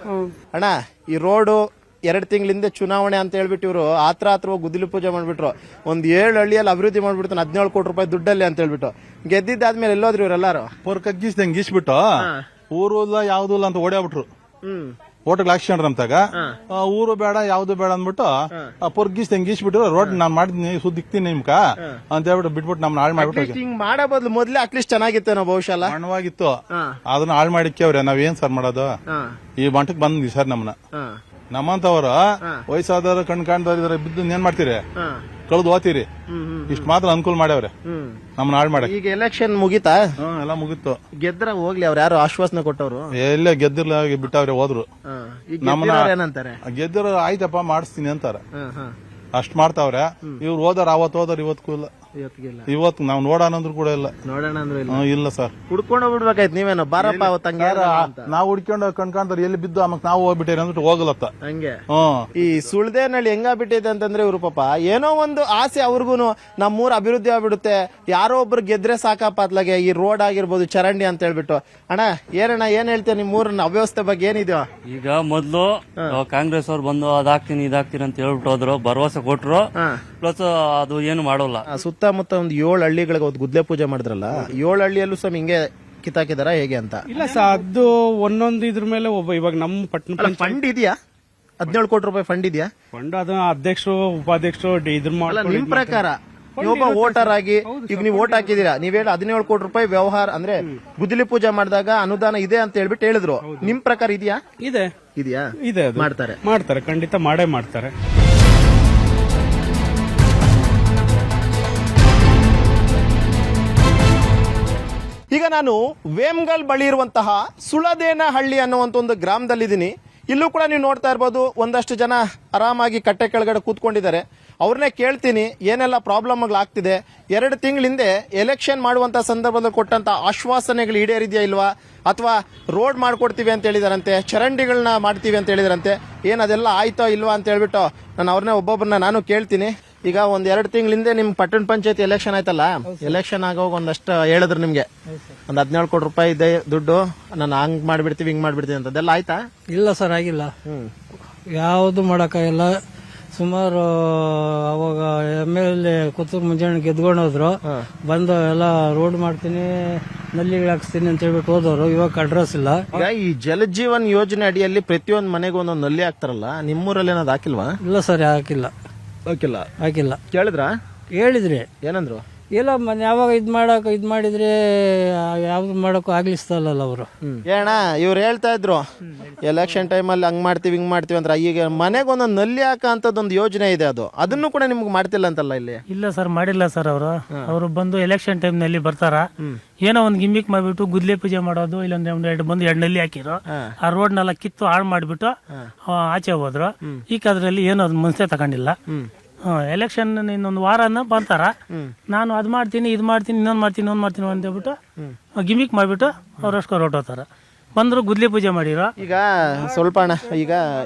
ಅಣ್ಣ, ಈ ರೋಡು 2 ತಿಂಗಳಿಂದ ಚುನಾವಣೆ ಅಂತ ಹೇಳ್ಬಿಟ್ಟು ಇವರು ಆತ್ರ ಗುದ್ದಲಿ ಪೂಜೆ ಮಾಡ್ಬಿಟ್ರು. ಒಂದ್ 7 ಹಳ್ಳಿಯಲ್ಲಿ ಅಭಿವೃದ್ಧಿ ಮಾಡ್ಬಿಡ್ತಾನೆ 17 ಕೋಟಿ ರೂಪಾಯಿ ದುಡ್ಡಲ್ಲಿ ಅಂತ ಹೇಳ್ಬಿಟ್ಟು. ಗೆದ್ದಿದ್ದಾದ್ಮೇಲೆ ಎಲ್ಲೋದ್ರು ಇವರೆಲ್ಲಾರು? ಅವ್ರ ಕಗ್ಗಿಸ್ದಂಗೆ ಗೀಸ್ಬಿಟ್ಟು ಊರೋದ ಯಾವುದಿಲ್ಲ ಅಂತ ಓಡಾಡ್ಬಿಟ್ರು. ಓಟ್ಗಳು ಹಾಕ್ಸ್ಕೊಂಡ್ರ ಅಂತಾಗ ಊರು ಬೇಡ ಯಾವ್ದು ಬೇಡ ಅಂದ್ಬಿಟ್ಟು ಪೊರ್ಗಿಸ್ದಂಗೆ ಗೀಸ್ಬಿಟ್ಟು ರೋಡ್ ನಾನ್ ಮಾಡಿದ್ನಿ ಸುದ್ದಿಕ್ತೀನಿ ನಿಮ್ಕ ಅಂತ ಹೇಳ್ಬಿಟ್ಟು ಬಿಟ್ಬಿಟ್ಟು ನಮ್ನ ಹಾಳು ಮಾಡ್ಬಿಟ್ಟು. ಹಿಂಗ್ ಮಾಡೋ ಬದ್ಲು ಮೊದ್ಲೇ ಅಟ್ಲೀಸ್ಟ್ ಚೆನ್ನಾಗಿತ್ತೇನೋ ಬಹುಶಃ. ಮಣ್ಣವಾಗಿತ್ತು, ಅದನ್ನ ಹಾಳು ಮಾಡಿಕ್ಕವ್ರೆ. ನಾವೇನ್ ಸರ್ ಮಾಡೋದು? ಈ ಮಟ್ಟಕ್ಕೆ ಬಂದ್ವಿ ಸರ್ ನಮ್ಮಂತವ್ರ ವಯಸ್ಸಾದವ್ರು ಕಾಣ್ದವ್ರ ಬಿದ್ದು ಏನ್ ಮಾಡ್ತೀರಿ? ಕಳೆದು ಹೋಗ್ತೀರಿ. ಇಷ್ಟ ಮಾತ್ರ ಅನುಕೂಲ ಮಾಡ್ಯಾವ್ರೆ ನಮ್ಮನ್ನ ಹಾಳು ಮಾಡಿ. ಈಗ ಎಲೆಕ್ಷನ್ ಮುಗಿತಾ? ಎಲ್ಲ ಮುಗಿತ್ತು. ಗೆದ್ರ ಹೋಗ್ಲಿ, ಅವ್ರು ಯಾರು ಆಶ್ವಾಸನೆ ಕೊಟ್ಟವ್ರು? ಎಲ್ಲೇ ಗೆದ್ದಿರ್ಲ ಬಿಟ್ಟವ್ರೆ, ಹೋದ್ರು. ಏನಂತಾರೆ? ಗೆದ್ದಿರ ಆಯ್ತಪ್ಪ ಮಾಡಿಸ್ತೀನಿ ಅಂತಾರ. ಅಷ್ಟ್ ಮಾಡ್ತಾವ್ರೆ. ಇವ್ರು ಹೋದಾರ, ಅವತ್ತು ಹೋದಾರ, ಇವತ್ತು ಇಲ್ಲ. ಇವತ್ತು ನಾವ್ ನೋಡೋಣ ಅಂದ್ರು ಕೂಡ ಇಲ್ಲ. ನೋಡೋಣ ಅಂದ್ರೆ ಇಲ್ಲ ಸರ್. ಹುಡ್ಕೊಂಡು ಹೋಗ್ಬಿಡ್ಬೇಕಾಯ್ತು ನೀವೇನು? ಬಾರಪ್ಪ ಅವತ್ತಂಗೆ ನಾವು ಹುಡ್ಕೊಂಡು ಕಣ್ಕಾಂತಾರೆ ಎಲ್ಲಿ ಬಿದ್ದು ಆಮಕ್ ನಾವು ಹೋಗ್ಬಿಟ್ಟೇರಿ ಅಂದ್ಬಿಟ್ಟು ಹೋಗಲತ್ತ. ಹಂಗೆ ಈ ಸುಳ್ದೇನಹಳ್ಳಿ ಹೆಂಗಾಗ್ಬಿಟ್ಟಿದೆ ಅಂತಂದ್ರೆ, ಇವ್ರು ಪಾಪ ಏನೋ ಒಂದು ಆಸೆ ಅವ್ರಿಗೂನು, ನಮ್ಮೂರ್ ಅಭಿವೃದ್ಧಿ ಆಗ್ಬಿಡುತ್ತೆ, ಯಾರೋ ಒಬ್ರು ಗೆದ್ರೆ ಸಾಕಪ್ಪ ಅತ್ಲಾಗೆ, ಈ ರೋಡ್ ಆಗಿರ್ಬೋದು, ಚರಂಡಿ ಅಂತ ಹೇಳ್ಬಿಟ್ಟು. ಅಣ್ಣ, ಏನಣ್ಣ ಏನ್ ಹೇಳ್ತೀಯ ನಿಮ್ಮ ಊರಿನ ಅವ್ಯವಸ್ಥೆ ಬಗ್ಗೆ? ಏನಿದೆಯೋ ಈಗ ಮೊದ್ಲು ಕಾಂಗ್ರೆಸ್ ಅವ್ರು ಬಂದು ಅದಾಕ್ತೀನಿ ಇದಾಕ್ತೀನಿ ಅಂತ ಹೇಳ್ಬಿಟ್ಟು ಹೋದ್ರು, ಭರವಸೆ ಕೊಟ್ರು. ಪ್ಲಸ್ ಅದು ಏನು ಮಾಡೋಲ್ಲ. ಸುತ್ತಮುತ್ತ ಒಂದು 7 ಹಳ್ಳಿಗಳಿಗೆ ಒಂದು ಗುದ್ಲೆ ಪೂಜೆ ಮಾಡಿದ್ರಲ್ಲ, 7 ಹಳ್ಳಿಯಲ್ಲೂ ಸ್ವಾಮಿ ಹಿಂಗೆ ಕಿತ್ತಾಕಿದಾರ ಹೇಗೆ ಅಂತ? ಇಲ್ಲ ಸರ್, ಅದು ಒಂದೊಂದು ಇದ್ರ ಮೇಲೆ ಇವಾಗ ನಮ್ಮ ಪಟ್ಟಣ ಫಂಡ್ ಇದೆಯಾ? 17 ಕೋಟಿ ರೂಪಾಯಿ ಫಂಡ್ ಇದೆಯಾ? ಫಂಡ್ ಅದು ಅಧ್ಯಕ್ಷರು ಉಪಾಧ್ಯಕ್ಷರು ಇದ್ರ ನಿಮ್ ಪ್ರಕಾರ ಒಬ್ಬ ವೋಟರ್ ಆಗಿ ಈಗ ನೀವು ವೋಟ್ ಹಾಕಿದೀರಾ, ನೀವ್ ಹೇಳಿ 17 ಕೋಟಿ ರೂಪಾಯಿ ವ್ಯವಹಾರ ಅಂದ್ರೆ ಗುದ್ದಲಿ ಪೂಜೆ ಮಾಡಿದಾಗ ಅನುದಾನ ಇದೆ ಅಂತ ಹೇಳ್ಬಿಟ್ಟು ಹೇಳಿದ್ರು. ನಿಮ್ ಪ್ರಕಾರ ಇದೆಯಾ? ಇದೆಯಾ? ಇದೆ, ಮಾಡ್ತಾರೆ, ಖಂಡಿತ ಮಾಡೇ ಮಾಡ್ತಾರೆ. ಈಗ ನಾನು ವೇಮಗಲ್ ಬಳಿ ಇರುವಂತಹ ಸುಳದೇನಹಳ್ಳಿ ಅನ್ನುವಂತ ಒಂದು ಗ್ರಾಮದಲ್ಲಿದ್ದೀನಿ. ಇಲ್ಲೂ ಕೂಡ ನೀವು ನೋಡ್ತಾ ಇರ್ಬೋದು ಒಂದಷ್ಟು ಜನ ಆರಾಮಾಗಿ ಕಟ್ಟೆ ಕೆಳಗಡೆ ಕೂತ್ಕೊಂಡಿದ್ದಾರೆ. ಅವ್ರನ್ನೇ ಕೇಳ್ತೀನಿ ಏನೆಲ್ಲ ಪ್ರಾಬ್ಲಮ್ಗಳಾಗ್ತಿದೆ. 2 ತಿಂಗಳ ಹಿಂದೆ ಎಲೆಕ್ಷನ್ ಮಾಡುವಂತ ಸಂದರ್ಭದಲ್ಲಿ ಕೊಟ್ಟಂತ ಆಶ್ವಾಸನೆಗಳು ಈಡೇರಿದೆಯಾ ಇಲ್ವಾ, ಅಥವಾ ರೋಡ್ ಮಾಡ್ಕೊಡ್ತೀವಿ ಅಂತ ಹೇಳಿದಾರಂತೆ, ಚರಂಡಿಗಳನ್ನ ಮಾಡ್ತೀವಿ ಅಂತ ಹೇಳಿದಾರಂತೆ, ಅದೆಲ್ಲ ಆಯ್ತೋ ಇಲ್ವಾ ಅಂತ ಹೇಳ್ಬಿಟ್ಟು ನಾನು ಅವ್ರನ್ನೇ ಒಬ್ಬೊಬ್ಬರನ್ನ ನಾನು ಕೇಳ್ತೀನಿ. ಈಗ 1-2 ತಿಂಗಳ ಹಿಂದೆ ನಿಮ್ ಪಟ್ಟಣ ಪಂಚಾಯತ್ ಎಲೆಕ್ಷನ್ ಆಯ್ತಲ್ಲ, ಎಲೆಕ್ಷನ್ ಆಗೋಗ ಒಂದಷ್ಟು ಹೇಳಿದ್ರು ನಿಮ್ಗೆ, ಒಂದು 17 ಕೋಟಿ ರೂಪಾಯಿ ಇದೆ ದುಡ್ಡು, ನಾನು ಹಂಗ್ ಮಾಡ್ಬಿಡ್ತೀವಿ ಹಿಂಗ್ ಮಾಡ್ಬಿಡ್ತೀವಿ ಅಂತ, ಅದೆಲ್ಲ ಆಯ್ತಾ? ಇಲ್ಲ ಸರ್, ಆಗಿಲ್ಲ. ಯಾವುದು ಮಾಡೋಕ್ಕಾಗಿಲ್ಲ. ಸುಮಾರು ಅವಾಗ MLA ಕುತ್ತೂರು ಮುಂಜಾನೆ ಗೆದ್ಕೊಂಡು ಹೋದ್ರು, ಬಂದು ಎಲ್ಲ ರೋಡ್ ಮಾಡ್ತೀನಿ ನಲ್ಲಿಗಳು ಹಾಕ್ಸ್ತೀನಿ ಅಂತ ಹೇಳ್ಬಿಟ್ಟು ಹೋದವರು. ಇವಾಗ ಅಡ್ರೆಸ್ ಇಲ್ಲ. ಈಗ ಈ ಜಲಜೀವನ್ ಯೋಜನೆ ಅಡಿಯಲ್ಲಿ ಪ್ರತಿಯೊಂದು ಮನೆಗೂ ಒಂದೊಂದು ನಲ್ಲಿ ಹಾಕ್ತಾರಲ್ಲ, ನಿಮ್ಮೂರಲ್ಲಿ ಏನಾದ್ರು ಹಾಕಿಲ್ವಾ? ಇಲ್ಲ ಸರ್, ಹಾಕಿಲ್ಲ. ಕೇಳಿದ್ರಾ? ಹೇಳಿದ್ರಿ. ಏನಂದ್ರು? ಇಲ್ಲ, ಯಾವಾಗ ಇದ್ ಮಾಡಿದ್ರೆ ಯಾವ್ದು ಮಾಡಕ್ಕೂ ಆಗ್ಲಿಸ್ತಲ್ಲ ಅವರು. ಇವ್ರು ಹೇಳ್ತಾ ಇದ್ರು ಎಲೆಕ್ಷನ್ ಟೈಮಲ್ಲಿ ಹಂಗ್ ಮಾಡ್ತೀವಿ ಹಿಂಗ್ ಮಾಡ್ತೀವಿ ಅಂತ. ಈಗ ಮನೆಗೆ ಒಂದೊಂದು ನಲ್ಲಿ ಹಾಕ ಅಂತದೊಂದು ಯೋಜನೆ ಇದೆ, ಅದನ್ನು ಕೂಡ ನಿಮ್ಗೆ ಮಾಡ್ತಿಲ್ಲ ಅಂತಲ್ಲ ಇಲ್ಲಿ? ಇಲ್ಲ ಸರ್, ಮಾಡಿಲ್ಲ ಸರ್. ಅವರು ಬಂದು ಎಲೆಕ್ಷನ್ ಟೈಮ್ ನಲ್ಲಿ ಬರ್ತಾರ, ಏನೋ ಒಂದು ಗಿಮ್ಮಿಕ್ ಮಾಡ್ಬಿಟ್ಟು ಗುದ್ಲೆ ಪೂಜೆ ಮಾಡೋದು, ಇಲ್ಲೊಂದ್ 2 ನಲ್ಲಿ ಹಾಕಿರೋ ಆ ರೋಡ್ ನೆಲ್ಲ ಕಿತ್ತು ಹಾಳು ಮಾಡ್ಬಿಟ್ಟು ಆಚೆ ಹೋದ್ರು. ಈಗ ಅದ್ರಲ್ಲಿ ಏನೋ ಮನಸ್ಸೇ ತಗೊಂಡಿಲ್ಲ. ಎಲೆಕ್ಷನ್ ಇನ್ನೊಂದು ವಾರನ ಬರ್ತಾರ, ನಾನು ಅದ್ ಮಾಡ್ತೀನಿ ಇದ್ ಮಾಡ್ತೀನಿ ಇನ್ನೊಂದ್ ಮಾಡ್ತೀನಿ ಅಂತ ಹೇಳ್ಬಿಟ್ಟು ಗಿಮಿಕ್ ಮಾಡ್ಬಿಟ್ಟು ಅವ್ರಷ್ಟು ಹೊರಟೋತಾರ. ಬಂದ್ರು ಗುದ್ಲಿ ಪೂಜೆ ಮಾಡಿರೋ. ಈಗ ಸ್ವಲ್ಪ ಅಣ್ಣ,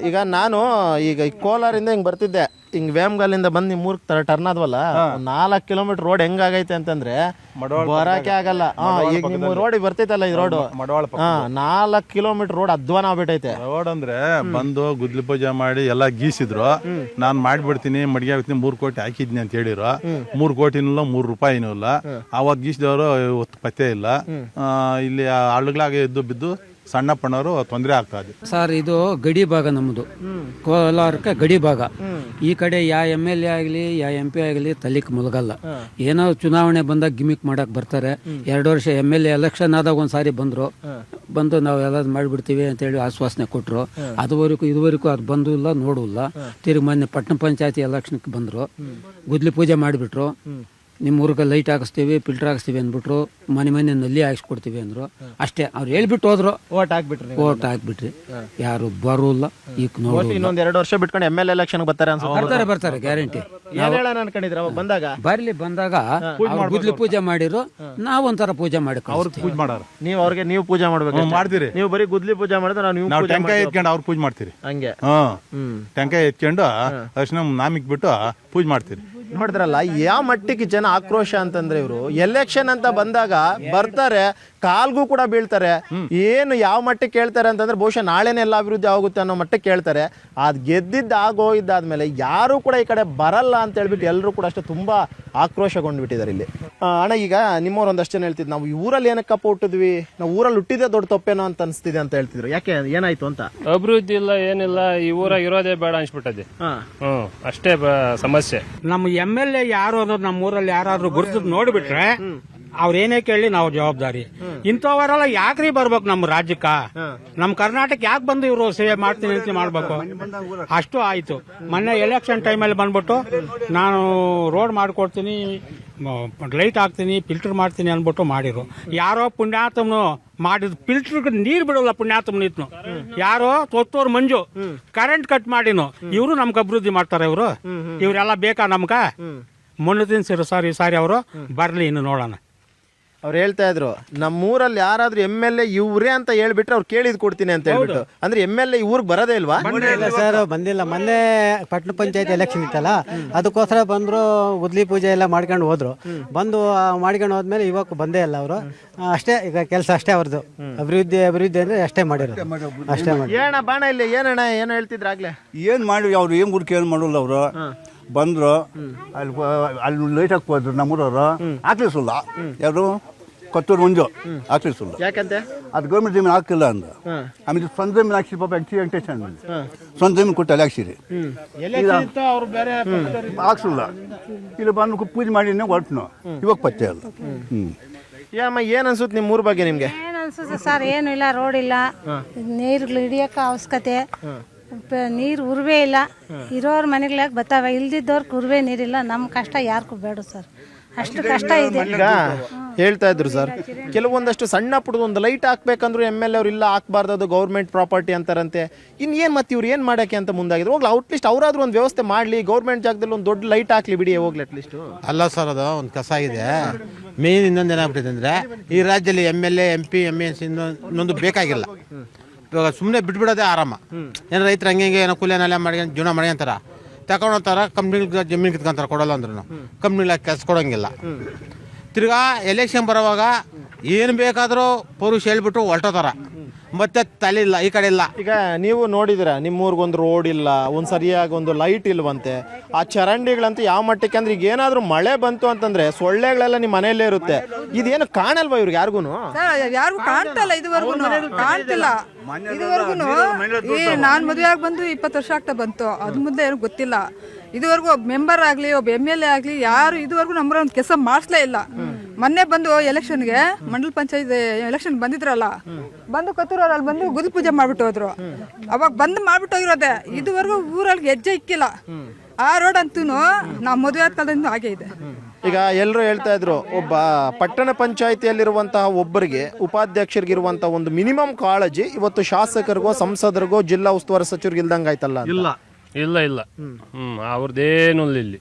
ಈಗ ನಾನು ಈಗ ಕೋಲಾರಿಂದ ಹಿಂಗ್ ಬರ್ತಿದ್ದೆ, ಹಿಂಗ್ ವೇಮಗಲ್ಲಿಂದ ಬಂದು ನಿಮ್ 3 ಟರ್ನ್ ಆದ್ವಲ್ಲ, 4 ಕಿಲೋಮೀಟರ್ ರೋಡ್ ಹೆಂಗಾಗೈತೆ ಅಂತಂದ್ರೆ ಬರಕ್ಕೆ ಆಗಲ್ಲ. ಈಗ ನಿಮ್ ರೋಡ್ ಬರ್ತೈತಲ್ಲ ಈ ರೋಡ್, 4 ಕಿಲೋಮೀಟರ್ ರೋಡ್ ಅಧ್ವಾನ ಆಗ್ಬಿಟ್ಟೈತೆ. ರೋಡ್ ಅಂದ್ರೆ ಬಂದು ಗುದ್ಲಿ ಪೂಜೆ ಮಾಡಿ ಎಲ್ಲಾ ಗೀಸಿದ್ರು, ನಾನ್ ಮಾಡ್ಬಿಡ್ತೀನಿ ಮಡಿಗೆ ಆಗ್ತೀನಿ 3 ಕೋಟಿ ಹಾಕಿದ್ನಿ ಅಂತ ಹೇಳಿರೋ. 3 ಕೋಟಿನೂ 3 ರೂಪಾಯಿನೂ ಇಲ್ಲ. ಅವತ್ ಗೀಸಿದವರು ಪತ್ತೆ ಇಲ್ಲ. ಇಲ್ಲಿ ಹಳ್ಳಗಳಾಗ ಎದ್ದು ಬಿದ್ದು ಸಣ್ಣ ಪಣ್ಣವರು ತೊಂದರೆ ಆಗ್ತಾ ಇದೆ ಸರ್. ಇದು ಗಡಿ ಭಾಗ ನಮ್ಮದು, ಕೋಲಾರಕ್ಕೆ ಗಡಿ ಭಾಗ. ಈ ಕಡೆ MLA ಆಗಲಿ MP ಆಗಲಿ ತಲೆಗೆ ಮುಳುಗಲ್ಲ. ಏನೋ ಚುನಾವಣೆ ಬಂದಾಗ ಗಿಮಿಕ್ ಮಾಡಕ್ ಬರ್ತಾರೆ. 2 ವರ್ಷ MLA ಎಲೆಕ್ಷನ್ ಆದಾಗ ಒಂದ್ಸಾರಿ ಬಂದು ನಾವು ಎಲ್ಲ ಮಾಡ್ಬಿಡ್ತೀವಿ ಅಂತ ಹೇಳಿ ಆಶ್ವಾಸನೆ ಕೊಟ್ರು. ಇದುವರೆಗೂ ಅದು ಬಂದು ಇಲ್ಲ, ನೋಡೂ ಇಲ್ಲ. ತಿರುಗಿ ಮೊನ್ನೆ ಪಟ್ಟಣ ಪಂಚಾಯತಿ ಎಲೆಕ್ಷನ್ಗೆ ಬಂದ್ರು, ಗುದ್ಲಿ ಪೂಜೆ ಮಾಡಿಬಿಟ್ರು. ನಿಮ್ಮ ಊರಿಗೆ ಲೈಟ್ ಹಾಕಿಸ್ತೀವಿ, ಫಿಲ್ಟರ್ ಹಾಕಿಸ್ತೀವಿ ಅಂದ್ಬಿಟ್ರು, ಮನೆ ನಲ್ಲಿ ಹಾಕಿಸ್ಕೊಡ್ತೀವಿ ಅಂದ್ರು. ಅಷ್ಟೇ, ಅವ್ರು ಹೇಳ್ಬಿಟ್ಟು ಹೋದ್ರು. ಓಟ್ ಹಾಕ್ಬಿಟ್ರಿ, ಯಾರು ಬರೋಲ್ಲ. ಈಗ ನೋಡಿ ಇನ್ನೊಂದ್ 2 ವರ್ಷ ಬಿಟ್ಕೊಂಡು MLA ಎಲೆಕ್ಷನ್ ಬರ್ತಾರೆ ಗ್ಯಾರಂಟಿ. ಬಂದಾಗ ಬಂದಾಗ ಗುದ್ಲಿ ಪೂಜೆ ಮಾಡಿರು, ನಾವ್ ಒಂಥರ ಪೂಜೆ ಮಾಡಿ ಪೂಜೆ ಮಾಡಾರ. ನೀವು ಪೂಜೆ ಮಾಡ್ಬೇಕು, ಮಾಡ್ತೀರಿ. ನೀವು ಬರೀ ಗುದ್ಲಿ ಪೂಜೆ ಮಾಡಿದ್ರೆ ನಾವು ಟೆಂಕಾಯಿ ಎತ್ಕೊಂಡು ಅವ್ರು ಪೂಜೆ ಮಾಡ್ತೀರಿ. ಹಂಗೆ ಟೆಂಕಾಯಿ ಎತ್ಕೊಂಡು ಅರ್ಶನ ನಾಮಿಕ್ ಬಿಟ್ಟು ಪೂಜೆ ಮಾಡ್ತೀರಿ. ನೋಡಿದ್ರಲ್ಲ ಯಾವ ಮಟ್ಟಿಗೆ ಜನ ಆಕ್ರೋಶ ಅಂತಂದ್ರೆ, ಇವರು ಎಲೆಕ್ಷನ್ ಅಂತ ಬಂದಾಗ ಬರ್ತಾರೆ, ಕಾಲ್ಗೂ ಕೂಡ ಬೀಳ್ತಾರೆ. ಏನು ಯಾವ ಮಟ್ಟಕ್ಕೆ ಕೇಳ್ತಾರೆ ಅಂತಂದ್ರೆ, ಬಹುಶಃ ನಾಳೆನೇ ಎಲ್ಲ ಅಭಿವೃದ್ಧಿ ಆಗುತ್ತೆ ಅನ್ನೋ ಮಟ್ಟಕ್ಕೆ ಕೇಳ್ತಾರೆ. ಅದ್ ಗೆದ್ದಿದ್ದ ಆಗೋಗಿದ್ದಾದ್ಮೇಲೆ ಯಾರು ಕೂಡ ಈ ಕಡೆ ಬರಲ್ಲ ಅಂತ ಹೇಳ್ಬಿಟ್ಟು ಎಲ್ಲರೂ ಕೂಡ ಅಷ್ಟೇ ತುಂಬಾ ಆಕ್ರೋಶಗೊಂಡ್ಬಿಟ್ಟಿದ್ದಾರೆ ಇಲ್ಲಿ. ಅಣ್ಣ, ಈಗ ನಿಮ್ಮವ್ರು ಒಂದಷ್ಟು ಜನ ಹೇಳ್ತಿದ್ರು, ನಾವು ಈ ಊರಲ್ಲಿ ಏನಕ್ಕಪ್ಪ ಹುಟ್ಟಿದ್ವಿ, ನಾವು ಊರಲ್ಲಿ ಹುಟ್ಟಿದೆ ದೊಡ್ಡ ತಪ್ಪೇನೋ ಅಂತ ಅನ್ಸ್ತಿದೆ ಅಂತ ಹೇಳ್ತಿದ್ರು. ಯಾಕೆ, ಏನಾಯ್ತು ಅಂತ? ಅಭಿವೃದ್ಧಿ ಇಲ್ಲ, ಏನಿಲ್ಲ, ಈ ಊರಾಗ ಇರೋದೇ ಬೇಡ ಅನ್ಸ್ಬಿಟ್ಟದೆ. ಅಷ್ಟೇ ಸಮಸ್ಯೆ. ನಮ್ಮ MLA ಯಾರು ಅನ್ನೋದು ನಮ್ಮ ಊರಲ್ಲಿ ಯಾರಾದ್ರೂ ಗುರುತು ನೋಡ್ಬಿಟ್ರೆ ಅವ್ರೇನೇ ಕೇಳಿ ನಾವು ಜವಾಬ್ದಾರಿ. ಇಂಥವರೆಲ್ಲ ಯಾಕ್ರಿ ಬರ್ಬೇಕು ನಮ್ಮ ರಾಜ್ಯಕ್ಕ, ನಮ್ ಕರ್ನಾಟಕ ಯಾಕೆ ಬಂದು ಇವರು ಸೇವೆ ಮಾಡ್ತೀನಿ ಅಂತ ಮಾಡ್ಬೇಕು? ಅಷ್ಟು ಆಯ್ತು. ಮೊನ್ನೆ ಎಲೆಕ್ಷನ್ ಟೈಮಲ್ಲಿ ಬಂದ್ಬಿಟ್ಟು ನಾನು ರೋಡ್ ಮಾಡ್ಕೊಡ್ತೀನಿ, ಲೈಟ್ ಹಾಕ್ತೀನಿ, ಫಿಲ್ಟರ್ ಮಾಡ್ತೀನಿ ಅನ್ಬಿಟ್ಟು ಮಾಡಿರು. ಯಾರೋ ಪುಣ್ಯಾತ್ಮನು ಮಾಡಿದ್ ಫಿಲ್ಟರ್ ನೀರ್ ಬಿಡೋಲ್ಲ, ಪುಣ್ಯಾತ್ಮನಿತ್ನು ಯಾರೋ ತೊತ್ತೋರ್ ಮಂಜು ಕರೆಂಟ್ ಕಟ್ ಮಾಡಿನು. ಇವರು ನಮ್ಗೆ ಅಭಿವೃದ್ಧಿ ಮಾಡ್ತಾರೆ. ಇವರೆಲ್ಲ ಬೇಕಾ ನಮ್ಗ? ಮುನ್ನದಿನ ಸರ್ ಈ ಸಾರಿ ಅವರು ಬರ್ಲಿ, ಇನ್ನು ನೋಡೋಣ. ಅವ್ರು ಹೇಳ್ತಾ ಇದ್ರು, ನಮ್ಮೂರಲ್ಲಿ ಯಾರಾದ್ರೂ MLA ಇವ್ರೇ ಅಂತ ಹೇಳ್ಬಿಟ್ರೆ ಅವ್ರು ಕೇಳಿದ್ ಕೊಡ್ತೀನಿ ಅಂತ ಹೇಳ್ಬಿಟ್ಟು. ಅಂದ್ರೆ MLA ಊರಿಗೆ ಬರೋದೇ ಇಲ್ವಾ? ಸರ್, ಬಂದಿಲ್ಲ. ಮೊನ್ನೆ ಪಟ್ಟಣ ಪಂಚಾಯತ್ ಎಲೆಕ್ಷನ್ ಇತ್ತಲ್ಲ, ಅದಕ್ಕೋಸ್ಕರ ಬಂದ್ರು, ಗುದ್ಲಿ ಪೂಜೆ ಎಲ್ಲ ಮಾಡ್ಕೊಂಡು ಹೋದ್ರು. ಬಂದು ಮಾಡ್ಕೊಂಡು ಹೋದ್ಮೇಲೆ ಇವಾಗ ಬಂದೇ ಇಲ್ಲ ಅವರು. ಅಷ್ಟೇ, ಈಗ ಕೆಲಸ ಅಷ್ಟೇ ಅವ್ರದ್ದು. ಅಭಿವೃದ್ಧಿ ಅಂದ್ರೆ ಅಷ್ಟೇ ಮಾಡಿರೋದು, ಅಷ್ಟೇ ಮಾಡಿ. ಏನ ಬಾಣ ಇಲ್ಲಿ ಏನಣ್ಣ ಏನು ಹೇಳ್ತಿದ್ರ ಆಗ್ಲೇ? ಏನ್ ಮಾಡಿ ಅವ್ರು ಏನ್ ಗುಡ್ಕೆ ಏನ್ ಮಾಡೋಲ್ಲ. ಅವರು ಬಂದ್ರು, ಅಲ್ಲಿ ಲೈಟ್ ಹಾಕ್ಬೋದ್ರು ನಮ್ಮೂರವ್ರು, ಹಾಕ್ಲಿಸಲ್ಲ. ಯಾರು ಕೊತ್ತೂರು ಮಂಜು ಹಾಕ್ಲಿಸಲ್ಲ. ಯಾಕಂತೆ? ಅದು ಗೌರ್ಮೆಂಟ್ ಜಮೀನು ಹಾಕಿಲ್ಲ ಅಂದ. ಆಮೇಲೆ ಸ್ವಂತ ಜಮೀನು ಹಾಕ್ಸಿರಿ, ಪಾಪ ವೆಂಕಟೇಶನ್ ಸ್ವಂತ ಜಮೀನು ಕೊಟ್ಟು ಅಲ್ಲಿ ಹಾಕ್ಸಿರಿ, ಹಾಕ್ಸಲ್ಲ. ಇಲ್ಲಿ ಬಂದು ಪೂಜೆ ಮಾಡಿ ಹೊರಟ್ನು, ಇವಾಗ ಪತ್ತೆ ಅಲ್ಲ. ಏನ್ ಅನ್ಸುತ್ತೆ ನಿಮ್ಮ ಊರ್ ಬಗ್ಗೆ ನಿಮ್ಗೆ? ಏನ್ ಅನ್ಸುತ್ತೆ ಸರ್? ಏನು ಇಲ್ಲ, ರೋಡ್ ಇಲ್ಲ, ನೀರು ಹಿಡಿಯಕ್ಕೆ ಅವಶ್ಯಕತೆ, ನೀರು ಉರ್ವೇ ಇಲ್ಲ. ಇರೋರ್ ಮನೆಗಳಾಗ ಬರ್ತಾವೆ, ಇಲ್ದಿದ್ದವ್ರಿಗೆ ಉರ್ವೇ ನೀರಿಲ್ಲ. ನಮ್ಮ ಕಷ್ಟ ಯಾರಿಗೂ ಬೇಡ ಸರ್, ಅಷ್ಟು ಕಷ್ಟ ಇದೆ. ಈಗ ಹೇಳ್ತಾ ಇದ್ರು ಸರ್, ಕೆಲವೊಂದಷ್ಟು ಸಣ್ಣ ಪುಟ್ಟದ ಒಂದು ಲೈಟ್ ಹಾಕ್ಬೇಕಂದ್ರು MLA ಅವ್ರು ಇಲ್ಲ ಹಾಕ್ಬಾರ್ದು, ಅದು ಗೌರ್ಮೆಂಟ್ ಪ್ರಾಪರ್ಟಿ ಅಂತಾರಂತೆ. ಇನ್ನೇನು ಮತ್ತೆ ಇವ್ರು ಏನು ಮಾಡೋಕ್ಕೆ ಅಂತ ಮುಂದಾಗಿದ್ರು. ಹೋಗ್ಲಿ ಅಟ್ಲೀಸ್ಟ್ ಅವರಾದ್ರೂ ಒಂದು ವ್ಯವಸ್ಥೆ ಮಾಡಲಿ, ಗೌರ್ಮೆಂಟ್ ಜಾಗದಲ್ಲಿ ಒಂದು ದೊಡ್ಡ ಲೈಟ್ ಹಾಕ್ಲಿ ಬಿಡಿ, ಹೋಗ್ಲಿ ಅಟ್ಲೀಸ್ಟ್. ಅಲ್ಲ ಸರ್, ಅದು ಒಂದು ಕಸ ಇದೆ. ಮೇನ್ ಇನ್ನೊಂದು ಏನಾಗ್ಬಿಟ್ಟಿದೆ ಅಂದರೆ ಈ ರಾಜ್ಯದಲ್ಲಿ MLA MP MNC ಇನ್ನೊಂದು ಬೇಕಾಗಿಲ್ಲ. ಇವಾಗ ಸುಮ್ಮನೆ ಬಿಟ್ಬಿಡೋದೇ ಆರಾಮ. ಏನೋ ರೈತರು ಹಂಗೆ ಏನೋ ಕೂಲಿಯನ್ನೆಲ್ಲ ಮಾಡಿ ಜೀವನ ಮಾಡಿ ಅಂತಾರ, ತಗೊಂಡೋಗ್ತಾರ ಕಂಪ್ನಿಗೆ ಜಮೀನು ಕಿತ್ಕೊಂತಾರ, ಕೊಡಲ್ಲ ಅಂದ್ರೂ ಕಂಪ್ನಿಗಳಿಗೆ ಕೆಲಸ ಕೊಡೋಂಗಿಲ್ಲ. ತಿರ್ಗಾ ಎಲೆಕ್ಷನ್ ಬರೋವಾಗ ಏನು ಬೇಕಾದರೂ ಪೌರುಷ ಹೇಳ್ಬಿಟ್ಟು ಹೊರಟೋತಾರ, ಮತ್ತೆ ತಲೆ ಇಲ್ಲ ಈ ಕಡೆ ಇಲ್ಲ. ಈಗ ನೀವು ನೋಡಿದಿರ ನಿಮ್ಮೂರ್ಗೊಂದು ರೋಡ್ ಇಲ್ಲ, ಒಂದು ಸರಿಯಾಗಿ ಒಂದು ಲೈಟ್ ಇಲ್ವಂತೆ. ಆ ಚರಂಡಿಗಳಂತೂ ಯಾವ ಮಟ್ಟಕ್ಕೆ ಅಂದ್ರೆ, ಈಗ ಏನಾದ್ರೂ ಮಳೆ ಬಂತು ಅಂತಂದ್ರೆ ಸೊಳ್ಳೆಗಳೆಲ್ಲ ನಿಮ್ಮ ಮನೆಯಲ್ಲೇ ಇರುತ್ತೆ. ಇದೇನು ಕಾಣಲ್ವಾ ಇವ್ರಿಗೆ ಯಾರಿಗೂ? ಯಾರಿಗೂ ಕಾಣ್ತಲ್ಲ, ಇದುವರೆಗೂ ಕಾಣ್ತಿಲ್ಲ. ಇದುವರೆಗೂ ನಾನ್ ಮದುವೆ ಆಗಿ ಬಂದು 20 ವರ್ಷ ಆಗ್ತಾ ಬಂತು, ಅದ್ ಮುಂದೆ ಏನು ಗೊತ್ತಿಲ್ಲ. ಇದುವರೆಗೂ ಒಬ್ಬ ಮೆಂಬರ್ ಆಗ್ಲಿ, ಒಬ್ಬ MLA ಆಗ್ಲಿ, ಯಾರು ಇದುವರೆಗೂ ನಮ್ಮರ ಒಂದು ಕೆಲಸ ಮಾಡಿಸ್ಲೇ ಇಲ್ಲ. ಮೊನ್ನೆ ಬಂದು ಎಲೆಕ್ಷನ್ಗೆ ಮಂಡಲ ಪಂಚಾಯತ್ ಎಲೆಕ್ಷನ್ ಬಂದಿದ್ರಲ್ಲ, ಬಂದು ಕತ್ತೂರಲ್ಲಿ ಅಲ್ಲಿ ಬಂದು ಗುದ್ಲು ಪೂಜೆ ಮಾಡ್ಬಿಟ್ಟು ಹೋದ್ರು. ಅವಾಗ ಬಂದು ಮಾಡ್ಬಿಟ್ಟು ಹೋಗಿರೋದೆ, ಇದುವರೆಗೂ ಊರಲ್ಲಿ ಹೆಜ್ಜೆ ಇಕ್ಕಿಲ್ಲ. ಆ ರೋಡ್ ಅಂತೂ ನಾವು ಮದುವೆ ಆದ ಕಾಲದಿಂದ ಹಾಗೆ ಇದೆ. ಈಗ ಎಲ್ಲರೂ ಹೇಳ್ತಾ ಇದ್ರು, ಒಬ್ಬ ಪಟ್ಟಣ ಪಂಚಾಯಿತಿಯಲ್ಲಿರುವಂತಹ ಒಬ್ಬರಿಗೆ ಉಪಾಧ್ಯಕ್ಷರಿಗಿರುವಂತಹ ಒಂದು ಮಿನಿಮಮ್ ಕಾಳಜಿ ಇವತ್ತು ಶಾಸಕರಿಗೋ ಸಂಸದರಿಗೋ ಜಿಲ್ಲಾ ಉಸ್ತುವಾರಿ ಸಚಿವರಿಗೆ ಇಲ್ದಂಗೆ ಆಯ್ತಲ್ಲ. ಇಲ್ಲ ಇಲ್ಲ ಅವ್ರದ್ದೇನು ಇಲ್ಲಿ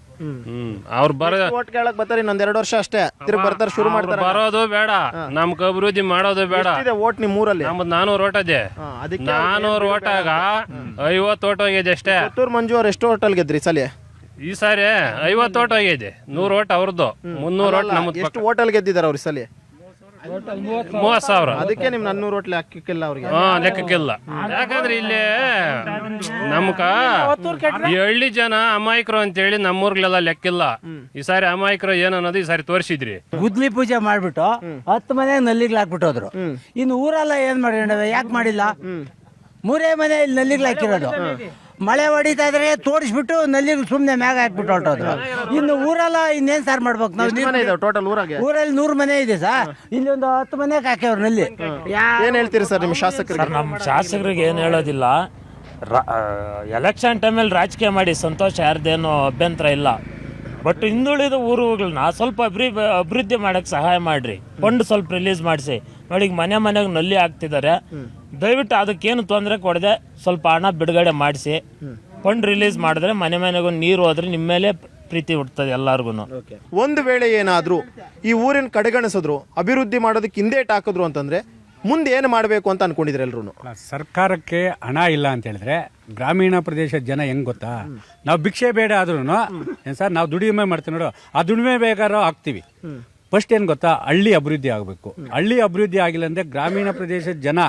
ಅವ್ರು ಓಟ್ ಕೇಳಕ್ ಬರ್ತಾರೆ, ಇನ್ನೊಂದ್ 2 ವರ್ಷ ಅಷ್ಟೇ, ತಿರುಗಿ ಬರ್ತಾರೆ, ಶುರು ಮಾಡ್ತಾರೆ. ಬರೋದು ಬೇಡ, ನಮ್ಗೆ ಅಭಿವೃದ್ಧಿ ಮಾಡೋದು ಬೇಡ. ಓಟ್ ನಿಮ್ಮ ಊರಲ್ಲಿ ನಮ್ದು 400 ಓಟ್ ಇದೆ. 400 ಓಟಾಗ 50 ಓಟ್ ಹೋಗಿದೆ ಅಷ್ಟೇ. ಪುತ್ತೂರು ಮಂಜು ಅವ್ರು ಎಷ್ಟು ಓಟಲ್ ಗೆದ್ರಿ ಸಲ? ಈ ಸಾರಿ 50 ಓಟ್ ಹೋಗಿದೆ, 100 ಓಟ್ ಅವ್ರದ್ದು, 300 ಓಟ್ ನಮ್ದು. ಎಷ್ಟು ಓಟಲ್ ಗೆದ್ದಿದ್ದಾರೆ ಅವ್ರ ಸಲ? 30,000. ಅದಕ್ಕೆ ನಿಮ್ 400 ಓಟ್ ಲೆಕ್ಕಕ್ಕಿಲ್ಲ ಅವ್ರಿಗೆ. ಲೆಕ್ಕಕ್ಕಿಲ್ಲ. ಯಾಕಂದ್ರೆ ಇಲ್ಲಿ ನಮ್ಕ ಈ ಹಳ್ಳಿ ಜನ ಅಮಾಯಕರು ಅಂತೇಳಿ ನಮ್ಮೂರ್ಗಳೆಲ್ಲ ಲೆಕ್ಕಿಲ್ಲ. ಈ ಸಾರಿ ಅಮಾಯಕರು ಏನನ್ನೋದು ಈ ಸಾರಿ ತೋರಿಸಿದ್ರಿ. ಗುದ್ಲಿ ಪೂಜೆ ಮಾಡ್ಬಿಟ್ಟು 10 ಮನೆ ನಲ್ಲಿಗ್ಲು ಹಾಕ್ಬಿಟ್ಟೋದ್ರು. ಇನ್ನು ಊರೆಲ್ಲ ಏನ್ ಮಾಡಿದ್ರೆ ಯಾಕೆ ಮಾಡಿಲ್ಲ? 3 ಮನೆ ಇಲ್ಲಿ ನಲ್ಲಿಗ್ಲು ಹಾಕಿರೋದು. ಮಳೆ ಹೊಡಿತಾ ಇದ್ರೆ ತೋರಿಸ್ಬಿಟ್ಟು ನಲ್ಲಿಗೆ ಸುಮ್ನೆ ಮ್ಯಾಗ ಹಾಕ್ಬಿಟ್ಟು ಹೊರಟೋದ್ರು. ಇನ್ನು ಊರೆಲ್ಲ ಇನ್ನೇನ್ ಸಾರ್ ಮಾಡ್ಬೇಕು ನಾವು? ಟೋಟಲ್ ಊರಲ್ಲಿ 100 ಮನೆ ಇದೆ ಸರ್, ಇಲ್ಲಿ ಒಂದು 10 ಮನೆಗೆ ಹಾಕ್ಯವ್ರು ನಲ್ಲಿ. ಏನ್ ಹೇಳ್ತೀರಿ ಸರ್ ನಿಮ್ಮ ಶಾಸಕರಿಗೆ? ನಮ್ಮ ಶಾಸಕರಿಗೆ ಏನು ಹೇಳೋದಿಲ್ಲ. ಎಲೆಕ್ಷನ್ ಟೈಮಲ್ಲಿ ರಾಜಕೀಯ ಮಾಡಿ ಸಂತೋಷ, ಯಾರ್ದೇನೋ ಅಭ್ಯಂತರ ಇಲ್ಲ. ಬಟ್ ಹಿಂದುಳಿದ ಊರುಗಳನ್ನ ಸ್ವಲ್ಪ ಅಭಿವೃದ್ಧಿ ಮಾಡಕ್ಕೆ ಸಹಾಯ ಮಾಡ್ರಿ. ಫಂಡ್ ಸ್ವಲ್ಪ ರಿಲೀಸ್ ಮಾಡಿಸಿ. ನೋಡಿ ಮನೆಗೆ ನಲ್ಲಿ ಹಾಕ್ತಿದ್ದಾರೆ, ದಯವಿಟ್ಟು ಅದಕ್ಕೇನು ತೊಂದರೆ ಕೊಡದೆ ಸ್ವಲ್ಪ ಹಣ ಬಿಡುಗಡೆ ಮಾಡಿಸಿ. ಫಂಡ್ ರಿಲೀಸ್ ಮಾಡಿದ್ರೆ ಮನೆಗೂ ನೀರು ಹೋದ್ರೆ ನಿಮ್ಮ ಮೇಲೆ ಪ್ರೀತಿ ಹುಡ್ತದೆ ಎಲ್ಲಾರ್ಗು. ಒಂದು ವೇಳೆ ಏನಾದ್ರೂ ಈ ಊರಿನ ಕಡೆಗಣಿಸಿದ್ರು, ಅಭಿವೃದ್ಧಿ ಮಾಡೋದಕ್ಕೆ ಹಿಂದೇಟ್ ಹಾಕಿದ್ರು ಅಂತಂದ್ರೆ ಮುಂದೆ ಏನು ಮಾಡಬೇಕು ಅಂತ ಅನ್ಕೊಂಡಿದ್ರೆ ಎಲ್ರು? ಸರ್ಕಾರಕ್ಕೆ ಹಣ ಇಲ್ಲ ಅಂತ ಹೇಳಿದ್ರೆ ಗ್ರಾಮೀಣ ಪ್ರದೇಶದ ಜನ ಹೆಂಗ್ ಗೊತ್ತಾ, ನಾವು ಭಿಕ್ಷೆ ಬೇಡ ಆದ್ರೂ ಏನ್ ಸರ್, ನಾವು ದುಡಿಮೆ ಮಾಡ್ತೀವಿ ನೋಡು, ಆ ದುಡಿಮೆ ಬೇಕಾದ್ರೂ ಆಗ್ತೀವಿ. ಫಸ್ಟ್ ಏನು ಗೊತ್ತಾ, ಹಳ್ಳಿ ಅಭಿವೃದ್ಧಿ ಆಗಬೇಕು. ಹಳ್ಳಿ ಅಭಿವೃದ್ಧಿ ಆಗಿಲ್ಲ ಅಂದರೆ ಗ್ರಾಮೀಣ ಪ್ರದೇಶದ ಜನ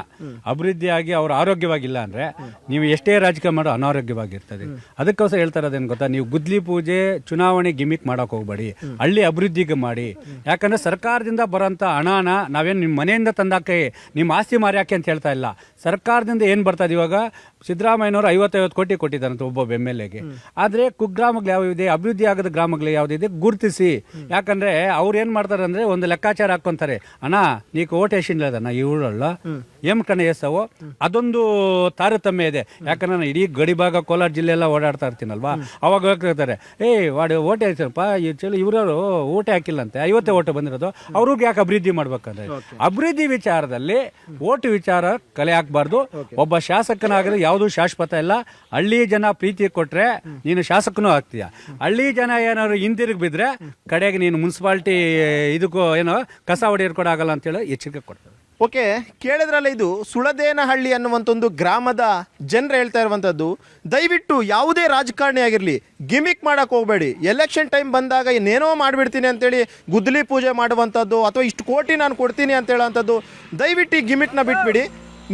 ಅಭಿವೃದ್ಧಿ ಆಗಿ ಅವ್ರು ಆರೋಗ್ಯವಾಗಿಲ್ಲ ಅಂದರೆ ನೀವು ಎಷ್ಟೇ ರಾಜಕೀಯ ಮಾಡೋ ಅನಾರೋಗ್ಯವಾಗಿರ್ತದೆ. ಅದಕ್ಕೋಸ್ಕರ ಹೇಳ್ತಾ ಇರೋದೇನು ಗೊತ್ತಾ, ನೀವು ಗುದ್ಲಿ ಪೂಜೆ ಚುನಾವಣೆ ಗಿಮಿಕ್ ಮಾಡೋಕೆ ಹೋಗ್ಬೇಡಿ, ಹಳ್ಳಿ ಅಭಿವೃದ್ಧಿಗೆ ಮಾಡಿ. ಯಾಕಂದರೆ ಸರ್ಕಾರದಿಂದ ಬರೋಂಥ ಹಣನ ನಾವೇನು ನಿಮ್ಮ ಮನೆಯಿಂದ ತಂದಾಕೆ ನಿಮ್ಮ ಆಸ್ತಿ ಮಾರ್ಯಾಕೆ ಅಂತ ಹೇಳ್ತಾ ಇಲ್ಲ. ಸರ್ಕಾರದಿಂದ ಏನು ಬರ್ತದೆ, ಇವಾಗ ಸಿದ್ದರಾಮಯ್ಯನವರು 50 ಕೋಟಿ ಕೊಟ್ಟಿದ್ದಾರಂತ ಒಬ್ಬೊಬ್ಬ MLAಗೆ. ಆದರೆ ಕುಗ್ರಾಮಗಳು ಯಾವಿದೆ, ಅಭಿವೃದ್ಧಿ ಆಗದ ಗ್ರಾಮಗಳು ಯಾವುದಿದೆ ಗುರುತಿಸಿ. ಯಾಕಂದರೆ ಅವ್ರು ಏನು ಮಾಡ್ತಾರೆ ಅಂದರೆ ಒಂದು ಲೆಕ್ಕಾಚಾರ ಹಾಕ್ಕೊಂತಾರೆ, ಅಣ್ಣ ನೀಕು ಓಟ್ ಎಷ್ಟಿಲ್ಲದಣ್ಣ ಈ ಊರಲ್ಲ ಏಮ್ ಕಣ ಎಸವು, ಅದೊಂದು ತಾರತಮ್ಯ ಇದೆ. ಯಾಕಂದ್ರೆ ನಾನು ಇಡೀ ಗಡಿ ಭಾಗ ಕೋಲಾರ ಜಿಲ್ಲೆ ಎಲ್ಲ ಓಡಾಡ್ತಾ ಇರ್ತೀನಲ್ವಾ, ಅವಾಗ ಹೋಗ್ತಿರ್ತಾರೆ, ವಾಡು ಓಟೆ ಹಾಕ್ತಾರಪ್ಪ ಇವರು ಓಟೆ ಹಾಕಿಲ್ಲ ಅಂತೆ, 50 ಓಟು ಬಂದಿರೋದು, ಅವ್ರಿಗೆ ಯಾಕೆ ಅಭಿವೃದ್ಧಿ ಮಾಡ್ಬೇಕಂದ್ರೆ ಅಭಿವೃದ್ಧಿ ವಿಚಾರದಲ್ಲಿ ಓಟು ವಿಚಾರ ಕಲೆ ಹಾಕ್ಬಾರ್ದು. ಒಬ್ಬ ಶಾಸಕನಾಗಲಿ ಯಾವುದು ಶಾಶ್ವತ ಇಲ್ಲ. ಹಳ್ಳಿ ಜನ ಪ್ರೀತಿ ಕೊಟ್ರೆ ನೀನು ಶಾಸಕನೂ ಆಗ್ತೀಯ. ಹಳ್ಳಿ ಜನ ಏನಾದ್ರು ಹಿಂದಿರುಗಿ ಬಿದ್ರೆ ಕಡೆಗೆ ನೀನು ಮುನ್ಸಿಪಾಲ್ಟಿ ಇದಕ್ಕೂ ಏನೋ ಕಸ ಹೊಡೆಯರ್ ಕೂಡ ಆಗಲ್ಲ ಅಂತೇಳಿ ಎಚ್ಚರಿಕೆ ಕೊಡ್ತಾರೆ. ಓಕೆ, ಕೇಳಿದ್ರಲ್ಲ, ಇದು ಸುಳದೇನಹಳ್ಳಿ ಅನ್ನುವಂಥ ಒಂದು ಗ್ರಾಮದ ಜನರು ಹೇಳ್ತಾ ಇರುವಂಥದ್ದು. ದಯವಿಟ್ಟು ಯಾವುದೇ ರಾಜಕಾರಣಿ ಆಗಿರಲಿ ಗಿಮಿಕ್ ಮಾಡಕ್ಕೆ ಹೋಗಬೇಡಿ. ಎಲೆಕ್ಷನ್ ಟೈಮ್ ಬಂದಾಗ ಇನ್ನೇನೋ ಮಾಡಿಬಿಡ್ತೀನಿ ಅಂತೇಳಿ ಗುದ್ದಲಿ ಪೂಜೆ ಮಾಡುವಂಥದ್ದು ಅಥವಾ ಇಷ್ಟು ಕೋಟಿ ನಾನು ಕೊಡ್ತೀನಿ ಅಂತ ಹೇಳೋವಂಥದ್ದು, ದಯವಿಟ್ಟು ಈ ಗಿಮಿಕ್ನ ಬಿಟ್ಬಿಡಿ.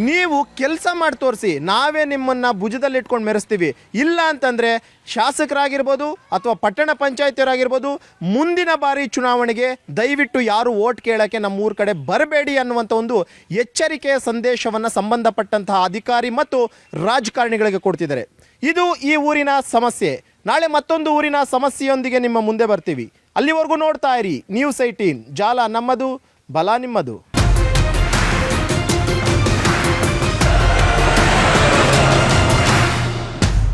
ನೀವು ಕೆಲಸ ಮಾಡಿ ತೋರಿಸಿ, ನಾವೇ ನಿಮ್ಮನ್ನು ಭುಜದಲ್ಲಿ ಇಟ್ಕೊಂಡು ಮೆರೆಸ್ತೀವಿ. ಇಲ್ಲ ಅಂತಂದರೆ ಶಾಸಕರಾಗಿರ್ಬೋದು ಅಥವಾ ಪಟ್ಟಣ ಪಂಚಾಯತಿಯವರಾಗಿರ್ಬೋದು, ಮುಂದಿನ ಬಾರಿ ಚುನಾವಣೆಗೆ ದಯವಿಟ್ಟು ಯಾರು ಓಟ್ ಕೇಳೋಕ್ಕೆ ನಮ್ಮೂರ ಕಡೆ ಬರಬೇಡಿ ಅನ್ನುವಂಥ ಒಂದು ಎಚ್ಚರಿಕೆಯ ಸಂದೇಶವನ್ನು ಸಂಬಂಧಪಟ್ಟಂತಹ ಅಧಿಕಾರಿ ಮತ್ತು ರಾಜಕಾರಣಿಗಳಿಗೆ ಕೊಡ್ತಿದ್ದಾರೆ. ಇದು ಈ ಊರಿನ ಸಮಸ್ಯೆ. ನಾಳೆ ಮತ್ತೊಂದು ಊರಿನ ಸಮಸ್ಯೆಯೊಂದಿಗೆ ನಿಮ್ಮ ಮುಂದೆ ಬರ್ತೀವಿ. ಅಲ್ಲಿವರೆಗೂ ನೋಡ್ತಾ ಇರಿ News 18, ಜಾಲ ನಮ್ಮದು, ಬಲ ನಿಮ್ಮದು.